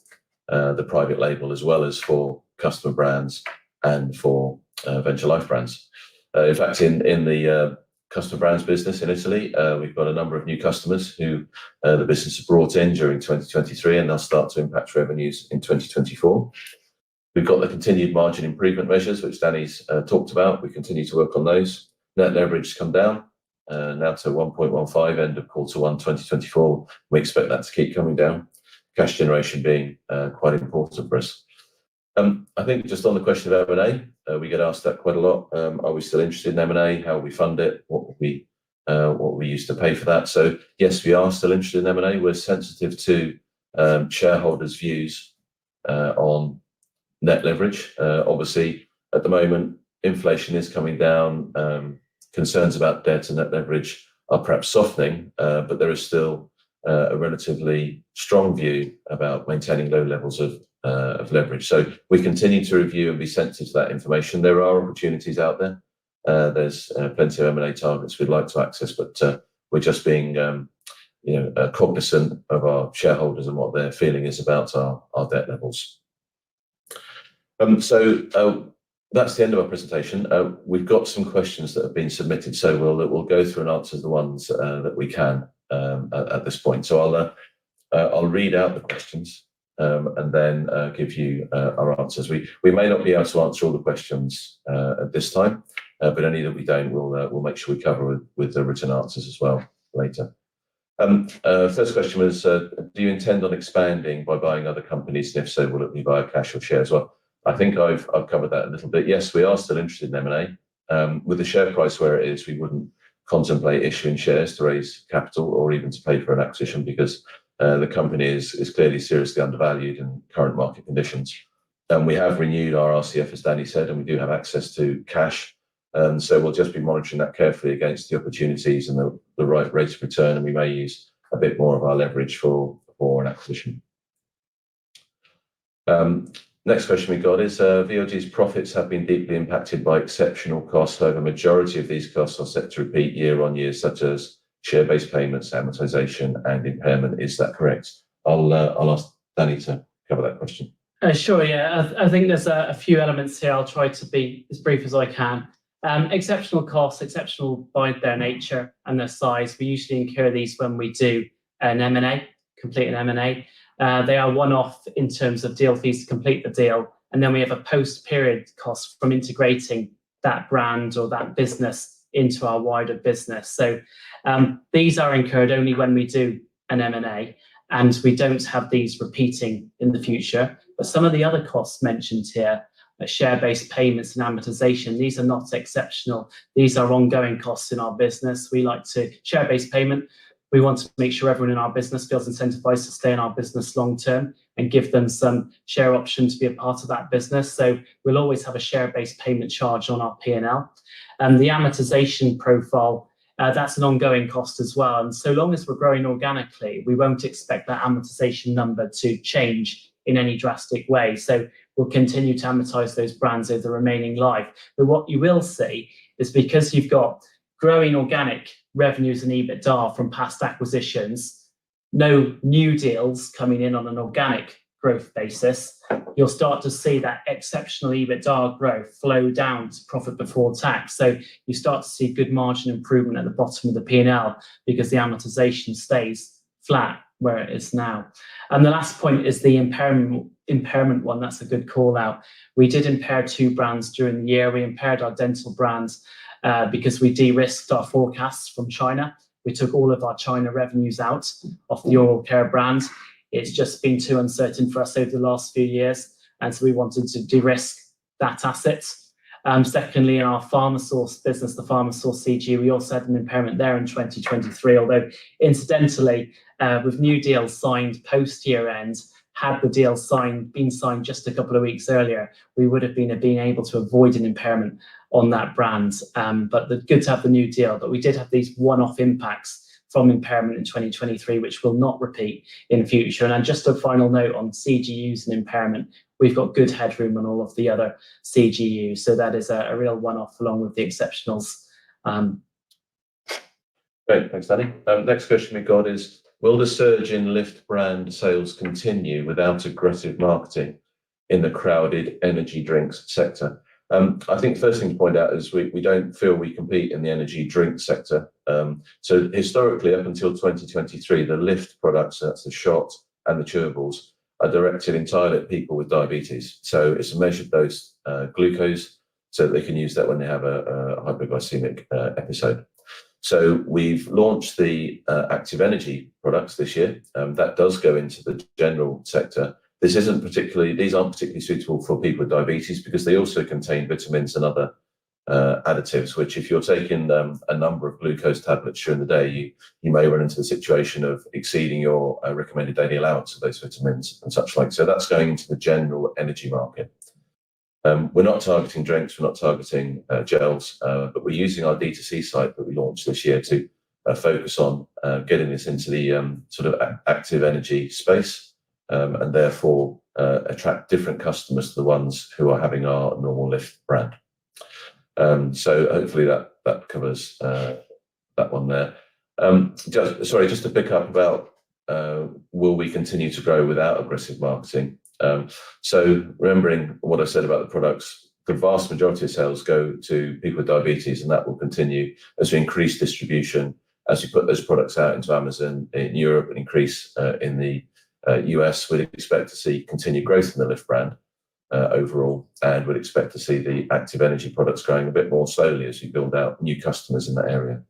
the private label, as well as for customer brands and for Venture Life brands. In fact, in the customer brands business in Italy, we've got a number of new customers who the business has brought in during 2023, and they'll start to impact revenues in 2024. We've got the continued margin improvement measures, which Danny's talked about. We continue to work on those. Net leverage has come down now to 1.15 end of Q1 2024. We expect that to keep coming down. Cash generation being quite important for us. I think just on the question of M&A, we get asked that quite a lot. Are we still interested in M&A? How we fund it? What we use to pay for that? So yes, we are still interested in M&A. We're sensitive to shareholders' views on net leverage. Obviously, at the moment, inflation is coming down. Concerns about debt and net leverage are perhaps softening, but there is still a relatively strong view about maintaining low levels of leverage. So we continue to review and be sensitive to that information. There are opportunities out there. There's plenty of M&A targets we'd like to access, but we're just being cognizant of our shareholders and what their feeling is about our debt levels. So that's the end of our presentation. We've got some questions that have been submitted, so we'll go through and answer the ones that we can at this point. So I'll read out the questions and then give you our answers. We may not be able to answer all the questions at this time, but any that we don't, we'll make sure we cover with the written answers as well later. First question was, do you intend on expanding by buying other companies? And if so, will it be via cash or shares? Well, I think I've covered that a little bit. Yes, we are still interested in M&A. With the share price where it is, we wouldn't contemplate issuing shares to raise capital or even to pay for an acquisition, because the company is clearly seriously undervalued in current market conditions. We have renewed our RCF, as Danny said, and we do have access to cash. So we'll just be monitoring that carefully against the opportunities and the right rate of return, and we may use a bit more of our leverage for an acquisition. Next question we got is, VLG's profits have been deeply impacted by exceptional costs. However, majority of these costs are set to repeat year on year, such as share-based payments, amortization, and impairment. Is that correct? I'll ask Danny to cover that question. Sure, yeah. I think there's a few elements here. I'll try to be as brief as I can. Exceptional costs, exceptional by their nature and their size. We usually incur these when we do an M&A, complete an M&A. They are one-off in terms of deal fees to complete the deal, and then we have a post-period cost from integrating that brand or that business into our wider business. So these are incurred only when we do an M&A, and we don't have these repeating in the future. But some of the other costs mentioned here, share-based payments and amortization, these are not exceptional. These are ongoing costs in our business. We like to share-based payment. We want to make sure everyone in our business feels incentivized to stay in our business long term and give them some share option to be a part of that business. So we'll always have a share-based payment charge on our P&L. And the amortization profile, that's an ongoing cost as well. And so long as we're growing organically, we won't expect that amortization number to change in any drastic way. So we'll continue to amortize those brands over the remaining life. But what you will see is, because you've got growing organic revenues and EBITDA from past acquisitions, no new deals coming in on an organic growth basis, you'll start to see that exceptional EBITDA growth flow down to profit before tax. So you start to see good margin improvement at the bottom of the P&L because the amortization stays flat where it is now. And the last point is the impairment one. That's a good call out. We did impair 2 brands during the year. We impaired our dental brands because we de-risked our forecasts from China. We took all of our China revenues out of the oral care brand. It's just been too uncertain for us over the last few years, and so we wanted to de-risk that asset. Secondly, in our PharmaSource business, the PharmaSource CG, we also had an impairment there in 2023, although incidentally, with new deals signed post-year end, had the deal been signed just a couple of weeks earlier, we would have been able to avoid an impairment on that brand. But good to have the new deal. But we did have these one-off impacts from impairment in 2023, which will not repeat in future. And just a final note on CGUs and impairment, we've got good headroom on all of the other CGUs. So that is a real one-off along with the exceptionals. Great, thanks, Danny. Next question we got is, will the surge in LIFT brand sales continue without aggressive marketing in the crowded energy drinks sector? I think the first thing to point out is we don't feel we compete in the energy drink sector. So historically, up until 2023, the LIFT products, that's the shot and the chewables, are directed entirely at people with diabetes. So it's a measured dose glucose, so that they can use that when they have a hypoglycemic episode. So we've launched the active energy products this year. That does go into the general sector. These aren't particularly suitable for people with diabetes because they also contain vitamins and other additives, which if you're taking a number of glucose tablets during the day, you may run into the situation of exceeding your recommended daily allowance of those vitamins and such like. So that's going into the general energy market. We're not targeting drinks, we're not targeting gels, but we're using our D2C site that we launched this year to focus on getting this into the sort of active energy space, and therefore attract different customers to the ones who are having our normal LIFT brand. So hopefully that covers that one there. Just to pick up about will we continue to grow without aggressive marketing? So remembering what I said about the products, the vast majority of sales go to people with diabetes, and that will continue as we increase distribution, as we put those products out into Amazon in Europe and increase in the US. We'd expect to see continued growth in the LIFT brand overall, and we'd expect to see the active energy products growing a bit more slowly as we build out new customers in that area.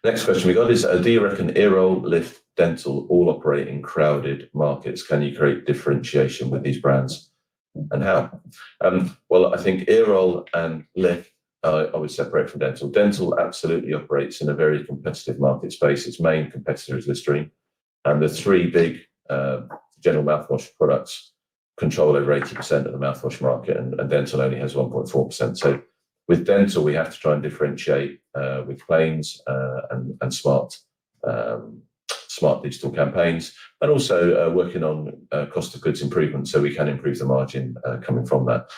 Next question we got is, do you reckon Earol, LIFT, Dental all operate in crowded markets? Can you create differentiation with these brands, and how? Well, I think Earol and LIFT I would separate from Dental. Dental absolutely operates in a very competitive market space. Its main competitor is Listerine, and the three big general mouthwash products control over 80% of the mouthwash market, and Dental only has 1.4%. So with Dental, we have to try and differentiate with claims and smart digital campaigns, and also working on cost of goods improvement so we can improve the margin coming from that.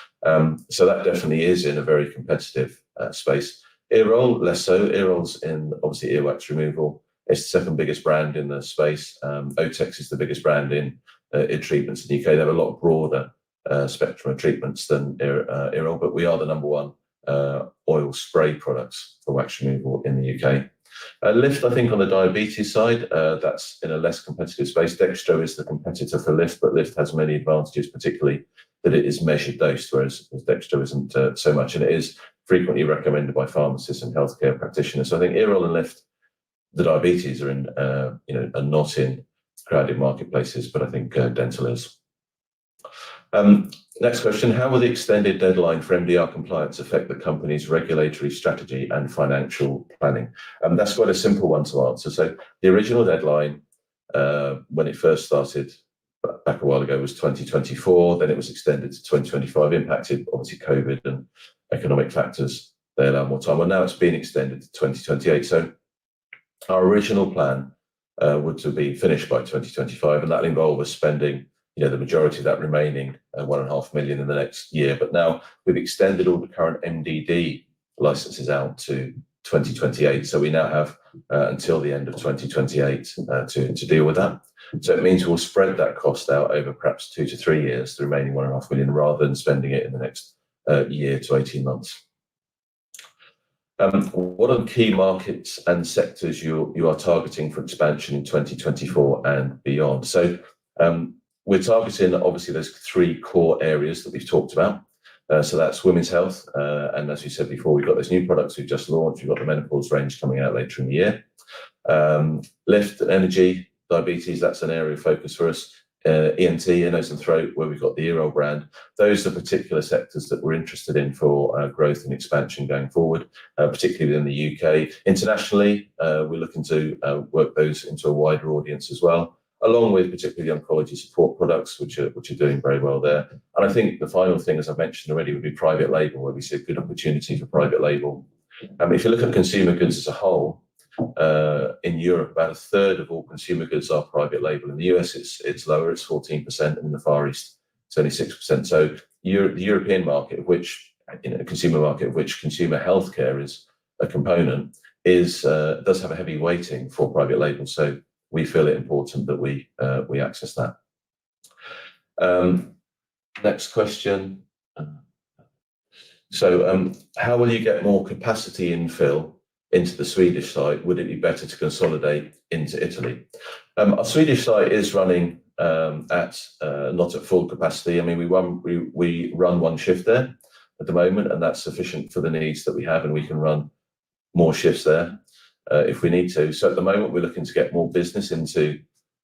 So that definitely is in a very competitive space. Earol, less so. Earol's in obviously earwax removal. It's the second biggest brand in the space. Otex is the biggest brand in ear treatments in the UK. They have a lot broader spectrum of treatments than Earol, but we are the number one oil spray products for wax removal in the UK. LIFT, I think on the diabetes side, that's in a less competitive space. Dextro is the competitor for LIFT, but LIFT has many advantages, particularly that it is measured dose, whereas Dextro isn't so much, and it is frequently recommended by pharmacists and healthcare practitioners. So I think Earol and LIFT, the diabetes are in, are not in crowded marketplaces, but I think Dental is. Next question, how will the extended deadline for MDR compliance affect the company's regulatory strategy and financial planning? That's quite a simple one to answer. So the original deadline, when it first started back a while ago, was 2024, then it was extended to 2025, impacted obviously COVID and economic factors. They allow more time. Well, now it's been extended to 2028. So our original plan would to be finished by 2025, and that involved us spending the majority of that remaining 1.5 million in the next year. But now we've extended all the current MDD licenses out to 2028. So we now have until the end of 2028 to deal with that. So it means we'll spread that cost out over perhaps 2 to 3 years, the remaining 1.5 million, rather than spending it in the next year to 18 months. What are the key markets and sectors you are targeting for expansion in 2024 and beyond? So we're targeting obviously those 3 core areas that we've talked about. So that's women's health, and as you said before, we've got those new products we've just launched. We've got the menopause range coming out later in the year. LIFT and energy, diabetes, that's an area of focus for us. ENT, ear, nose and throat, where we've got the Earol brand. Those are particular sectors that we're interested in for growth and expansion going forward, particularly within the UK. Internationally, we're looking to work those into a wider audience as well, along with particularly the oncology support products, which are doing very well there. And I think the final thing, as I mentioned already, would be private label, where we see a good opportunity for private label. If you look at consumer goods as a whole, In Europe, about a third of all consumer goods are private label. In the US, it's lower, it's 14%, and in the Far East, it's only 6%. So the European market, of which, consumer market, of which consumer healthcare is a component, does have a heavy weighting for private label. So we feel it important that we access that. Next question. So how will you get more capacity infill into the Swedish site? Would it be better to consolidate into Italy? Our Swedish site is running not at full capacity. I mean, we run one shift there at the moment, and that's sufficient for the needs that we have, and we can run more shifts there if we need to. So at the moment, we're looking to get more business into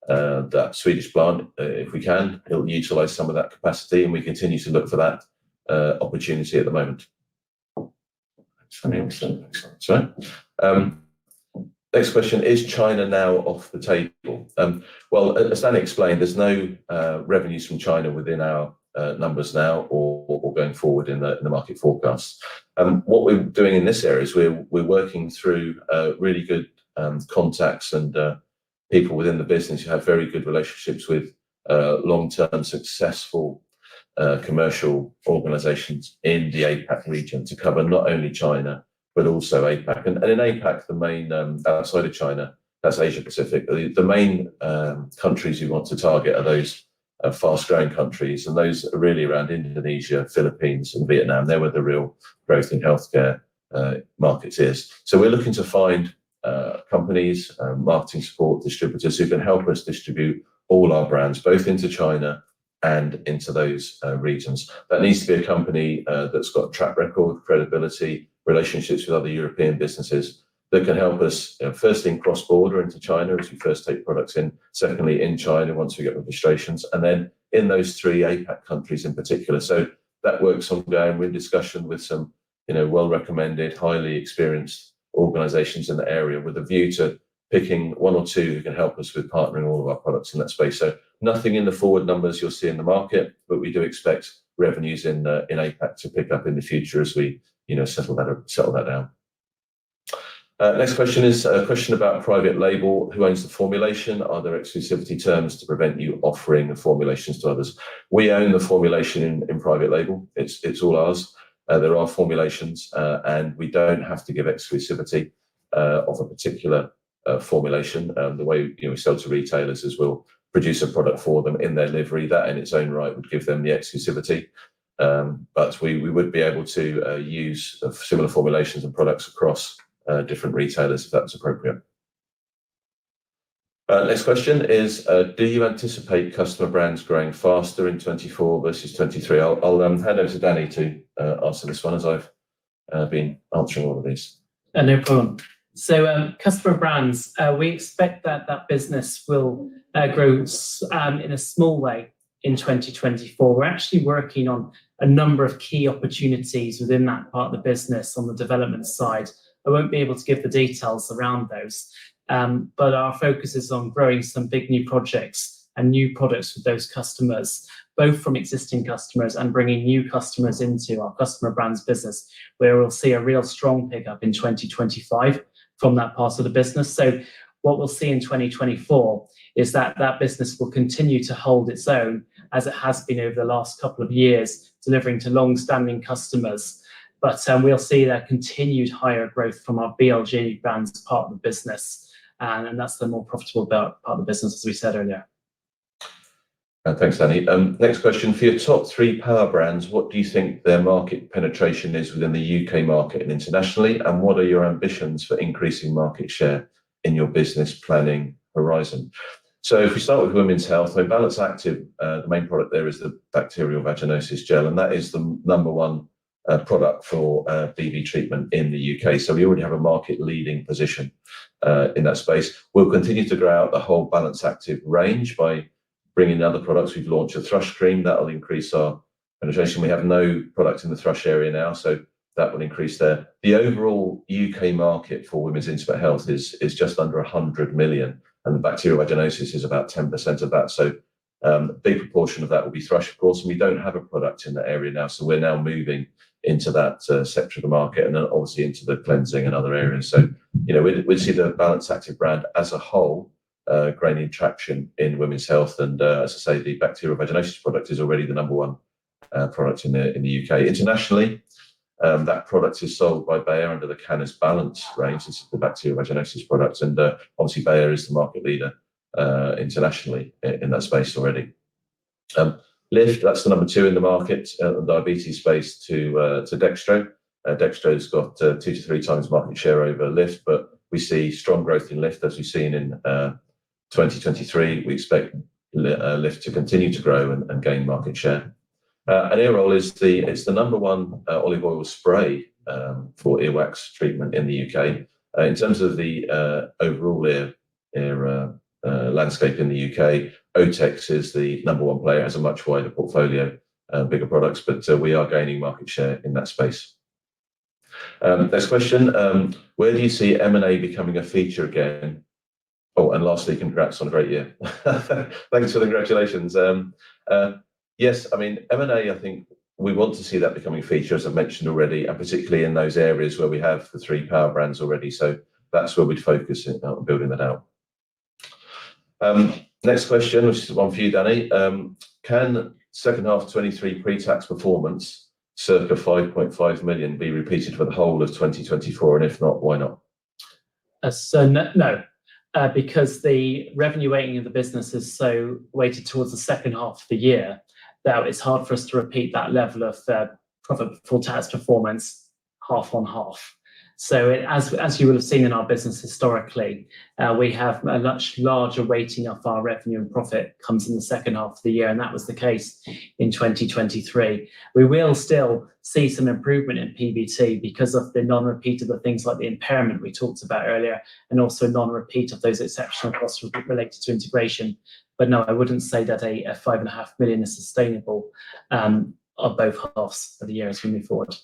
that Swedish plant if we can. It'll utilise some of that capacity, and we continue to look for that opportunity at the moment. Sorry. Next question, is China now off the table? Well, as Danny explained, there's no revenues from China within our numbers now or going forward in the market forecasts. What we're doing in this area is we're working through really good contacts and people within the business who have very good relationships with long-term successful commercial organizations in the APAC region to cover not only China, but also APAC. And in APAC, the main, outside of China, that's Asia Pacific, the main countries you want to target are those fast-growing countries, and those are really around Indonesia, Philippines, and Vietnam. They're where the real growth in healthcare markets is. So we're looking to find companies, marketing support, distributors who can help us distribute all our brands, both into China and into those regions. That needs to be a company that's got track record, credibility, relationships with other European businesses that can help us, firstly, in cross-border into China as we first take products in, secondly, in China once we get registrations, and then in those three APAC countries in particular. So that work's ongoing. We're in discussion with some well-recommended, highly experienced organizations in the area with a view to picking one or two who can help us with partnering all of our products in that space. So nothing in the forward numbers you'll see in the market, but we do expect revenues in APAC to pick up in the future as we settle that down. Next question is a question about private label. Who owns the formulation? Are there exclusivity terms to prevent you offering the formulations to others? We own the formulation in private label. It's all ours. There are formulations, and we don't have to give exclusivity of a particular formulation. The way we sell to retailers is we'll produce a product for them in their livery. That in its own right would give them the exclusivity. But we would be able to use similar formulations and products across different retailers if that's appropriate. Next question is, do you anticipate customer brands growing faster in 24 versus 23? I'll hand over to Danny to answer this one as I've been answering all of these. No problem. So customer brands, we expect that business will grow in a small way in 2024. We're actually working on a number of key opportunities within that part of the business on the development side. I won't be able to give the details around those, but our focus is on growing some big new projects and new products with those customers, both from existing customers and bringing new customers into our customer brands business, where we'll see a real strong pickup in 2025 from that part of the business. So what we'll see in 2024 is that business will continue to hold its own as it has been over the last couple of years, delivering to long-standing customers. But we'll see that continued higher growth from our BLG brands part of the business. And that's the more profitable part of the business, as we said earlier. Thanks, Danny. Next question. For your top three power brands, what do you think their market penetration is within the UK market and internationally? And what are your ambitions for increasing market share in your business planning horizon? So if we start with women's health, Balance Active, the main product there is the bacterial vaginosis gel, and that is the number one product for BV treatment in the UK. So we already have a market-leading position in that space. We'll continue to grow out the whole Balance Active range by bringing in other products. We've launched a thrush cream that will increase our penetration. We have no product in the thrush area now, so that will increase there. The overall UK market for women's intimate health is just under 100 million, and the bacterial vaginosis is about 10% of that. So a big proportion of that will be thrush, of course, and we don't have a product in that area now. So we're now moving into that sector of the market, and then obviously into the cleansing and other areas. So, we see the Balance Active brand as a whole gaining traction in women's health, and as I say, the bacterial vaginosis product is already the number one product in the UK. Internationally, that product is sold by Bayer under the Canis Balance range. This is the bacterial vaginosis product, and obviously Bayer is the market leader internationally in that space already. Lift, that's the number 2 in the market, the diabetes space, to Dextro. Dextro's got 2 to 3 times market share over Lift, but we see strong growth in Lift as we've seen in 2023. We expect Lift to continue to grow and gain market share. And Earol is the number 1 olive oil spray for earwax treatment in the UK. In terms of the overall ear landscape in the UK, Otex is the number 1 player, has a much wider portfolio, bigger products, but we are gaining market share in that space. Next question, where do you see M&A becoming a feature again? Oh, and lastly, congrats on a great year. Thanks for the congratulations. Yes, I mean, M&A, I think we want to see that becoming a feature, as I've mentioned already, and particularly in those areas where we have the 3 power brands already. So that's where we'd focus on building that out. Next question, which is one for you, Danny. Can second half 23 pre-tax performance, circa 5.5 million, be repeated for the whole of 2024? And if not, why not? So no, because the revenue weighting of the business is so weighted towards the second half of the year that it's hard for us to repeat that level of profit before tax performance half on half. So as you will have seen in our business historically, we have a much larger weighting of our revenue and profit comes in the second half of the year, and that was the case in 2023. We will still see some improvement in PBT because of the non-repeat of the things like the impairment we talked about earlier, and also non-repeat of those exceptional costs related to integration. But no, I wouldn't say that a 5.5 million is sustainable of both halves of the year as we move forward.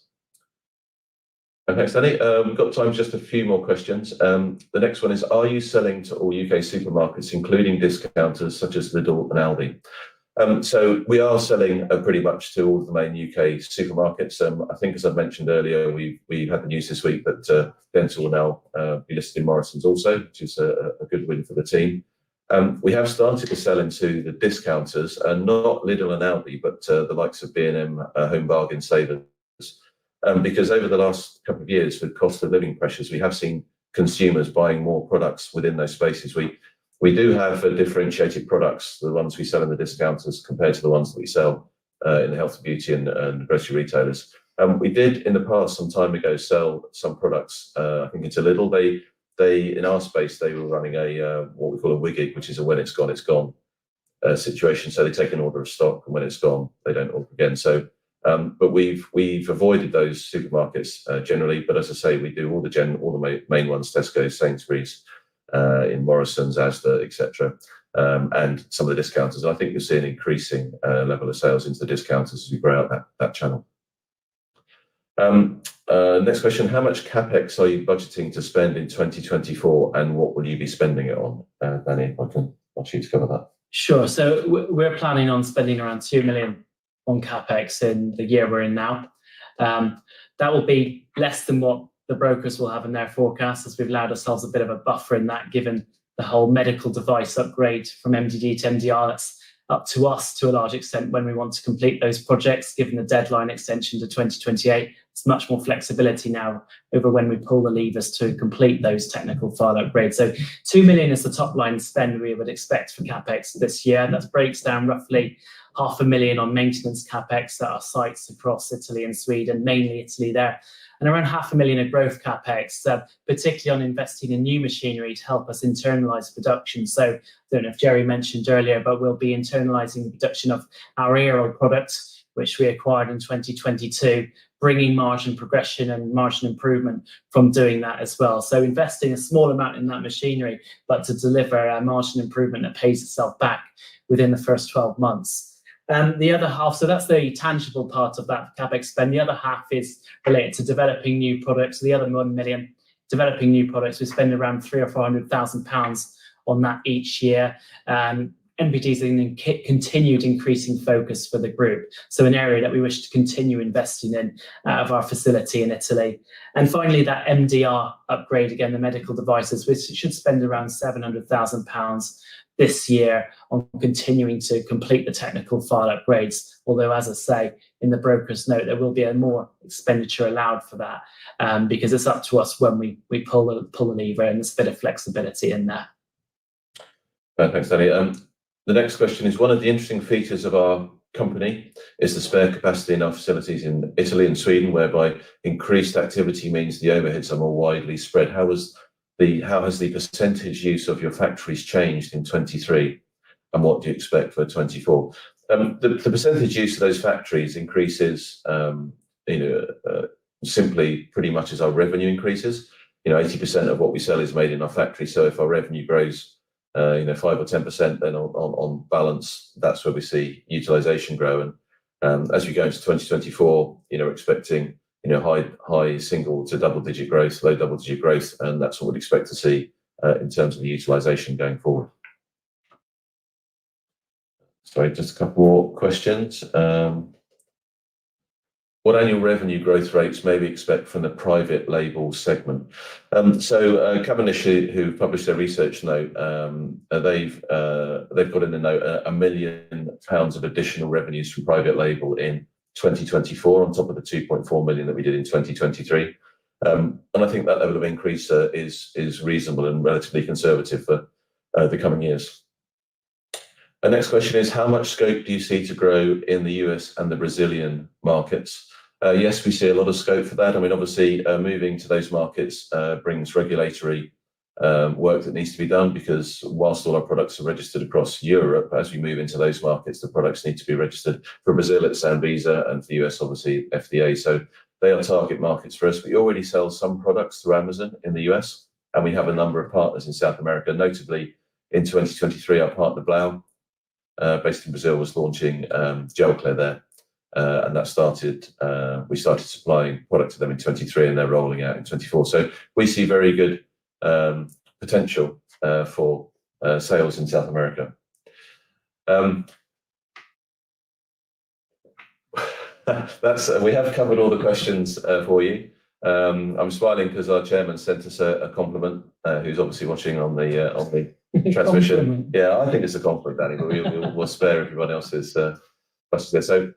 Okay, Danny, we've got time for just a few more questions. The next one is, are you selling to all UK supermarkets, including discounters such as Lidl and Aldi? So we are selling pretty much to all of the main UK supermarkets. I think, as I mentioned earlier, we've had the news this week that Dental will now be listed in Morrisons also, which is a good win for the team. We have started to sell into the discounters, not Lidl and Aldi, but the likes of B&M, Home Bargain, Savers. Because over the last couple of years, with cost of living pressures, we have seen consumers buying more products within those spaces. We do have differentiated products, the ones we sell in the discounters compared to the ones that we sell in the health and beauty and grocery retailers. We did in the past, some time ago, sell some products, I think into Lidl. They in our space, they were running a what we call a WIGIG, which is a when it's gone situation. So they take an order of stock, and when it's gone, they don't order again. So but we've avoided those supermarkets generally. But as I say, we do all the main ones: Tesco, Sainsbury's, in Morrisons, Asda, etc., and some of the discounters. And I think you'll see an increasing level of sales into the discounters as we grow out that channel. Next question: how much capex are you budgeting to spend in 2024, and what will you be spending it on? Danny, if I can ask you to cover that. Sure. So we're planning on spending around 2 million on capex in the year we're in now. That will be less than what the brokers will have in their forecasts, as we've allowed ourselves a bit of a buffer in that, given the whole medical device upgrade from MDD to MDR. That's up to us to a large extent when we want to complete those projects, given the deadline extension to 2028. It's much more flexibility now over when we pull the levers to complete those technical file upgrades. So 2 million is the top line spend we would expect for capex this year. That breaks down roughly 500,000 on maintenance capex at our sites across Italy and Sweden, mainly Italy there, and around 500,000 of growth capex, particularly on investing in new machinery to help us internalise production. So I don't know if Jerry mentioned earlier, but we'll be internalising the production of our Earol product, which we acquired in 2022, bringing margin progression and margin improvement from doing that as well. So investing a small amount in that machinery, but to deliver a margin improvement that pays itself back within the first 12 months. The other half, so that's the tangible part of that capex spend. The other half is related to developing new products. The other 1 million, developing new products. We spend around 300,000 or 400,000 pounds on that each year. MPD is a continued increasing focus for the group, so an area that we wish to continue investing in out of our facility in Italy. And finally, that MDR upgrade, again, the medical devices, which should spend around £700,000 this year on continuing to complete the technical file upgrades. Although, as I say, in the broker's note, there will be a more expenditure allowed for that because it's up to us when we pull the lever, and there's a bit of flexibility in there. Thanks, Danny. The next question is, one of the interesting features of our company is the spare capacity in our facilities in Italy and Sweden, whereby increased activity means the overheads are more widely spread. How has the percentage use of your factories changed in 23, and what do you expect for 24? The percentage use of those factories increases, simply pretty much as our revenue increases. 80% of what we sell is made in our factory. So if our revenue grows, 5 or 10%, then on balance, that's where we see utilization grow. And as we go into 2024, we're expecting high single to double digit growth, low double digit growth, and that's what we'd expect to see in terms of the utilization going forward. Sorry, just a couple more questions. What annual revenue growth rates may we expect from the private label segment? So Cavendish, who published their research note, they've got in the note £1 million of additional revenues from private label in 2024 on top of the 2.4 million that we did in 2023. And I think that level of increase is reasonable and relatively conservative for the coming years. The next question is, how much scope do you see to grow in the US and the Brazilian markets? Yes, we see a lot of scope for that. I mean, obviously, moving to those markets brings regulatory work that needs to be done, because whilst all our products are registered across Europe, as we move into those markets, the products need to be registered. For Brazil, it's Anvisa, and for the US, obviously, FDA. So they are target markets for us. We already sell some products through Amazon in the US, and we have a number of partners in South America. Notably, in 2023, our partner Blau, based in Brazil, was launching Gelclair there. And that we started supplying product to them in 23, and they're rolling out in 24. So we see very good potential for sales in South America. We have covered all the questions for you. I'm smiling because our chairman sent us a compliment, who's obviously watching on the transmission. Yeah, I think it's a compliment, Danny, but we'll spare everyone else's questions there. So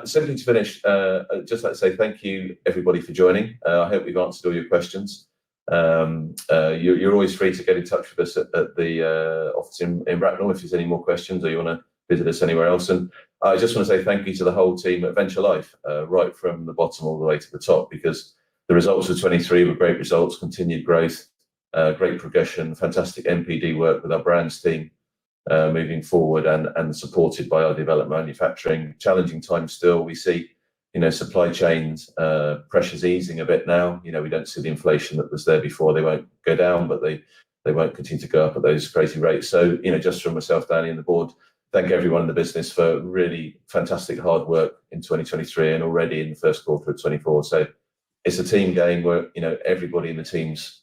simply to finish, I'd just like to say thank you, everybody, for joining. I hope we've answered all your questions. You're always free to get in touch with us at the office in Bracknell if there's any more questions, or you want to visit us anywhere else. And I just want to say thank you to the whole team at Venture Life, right from the bottom all the way to the top, because the results of 23 were great results, continued growth, great progression, fantastic MPD work with our brands team moving forward, and supported by our development manufacturing. Challenging times still. We see, supply chains pressures easing a bit now. We don't see the inflation that was there before. They won't go down, but they won't continue to go up at those crazy rates. So, just from myself, Danny, and the board, thank everyone in the business for really fantastic hard work in 2023 and already in the first quarter of 24. So it's a team game where, everybody in the teams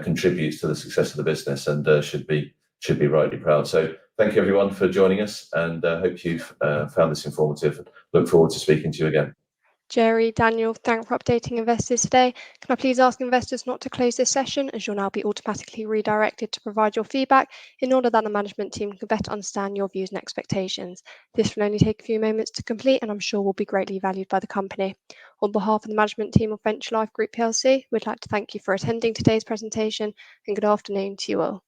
contributes to the success of the business, and should be rightly proud. So thank you, everyone, for joining us, and hope you've found this informative. Look forward to speaking to you again. Jerry, Daniel, thanks for updating investors today. Can I please ask investors not to close this session, as you'll now be automatically redirected to provide your feedback in order that the management team can better understand your views and expectations. This will only take a few moments to complete, and I'm sure will be greatly valued by the company. On behalf of the management team of Venture Life Group plc, we'd like to thank you for attending today's presentation, and good afternoon to you all.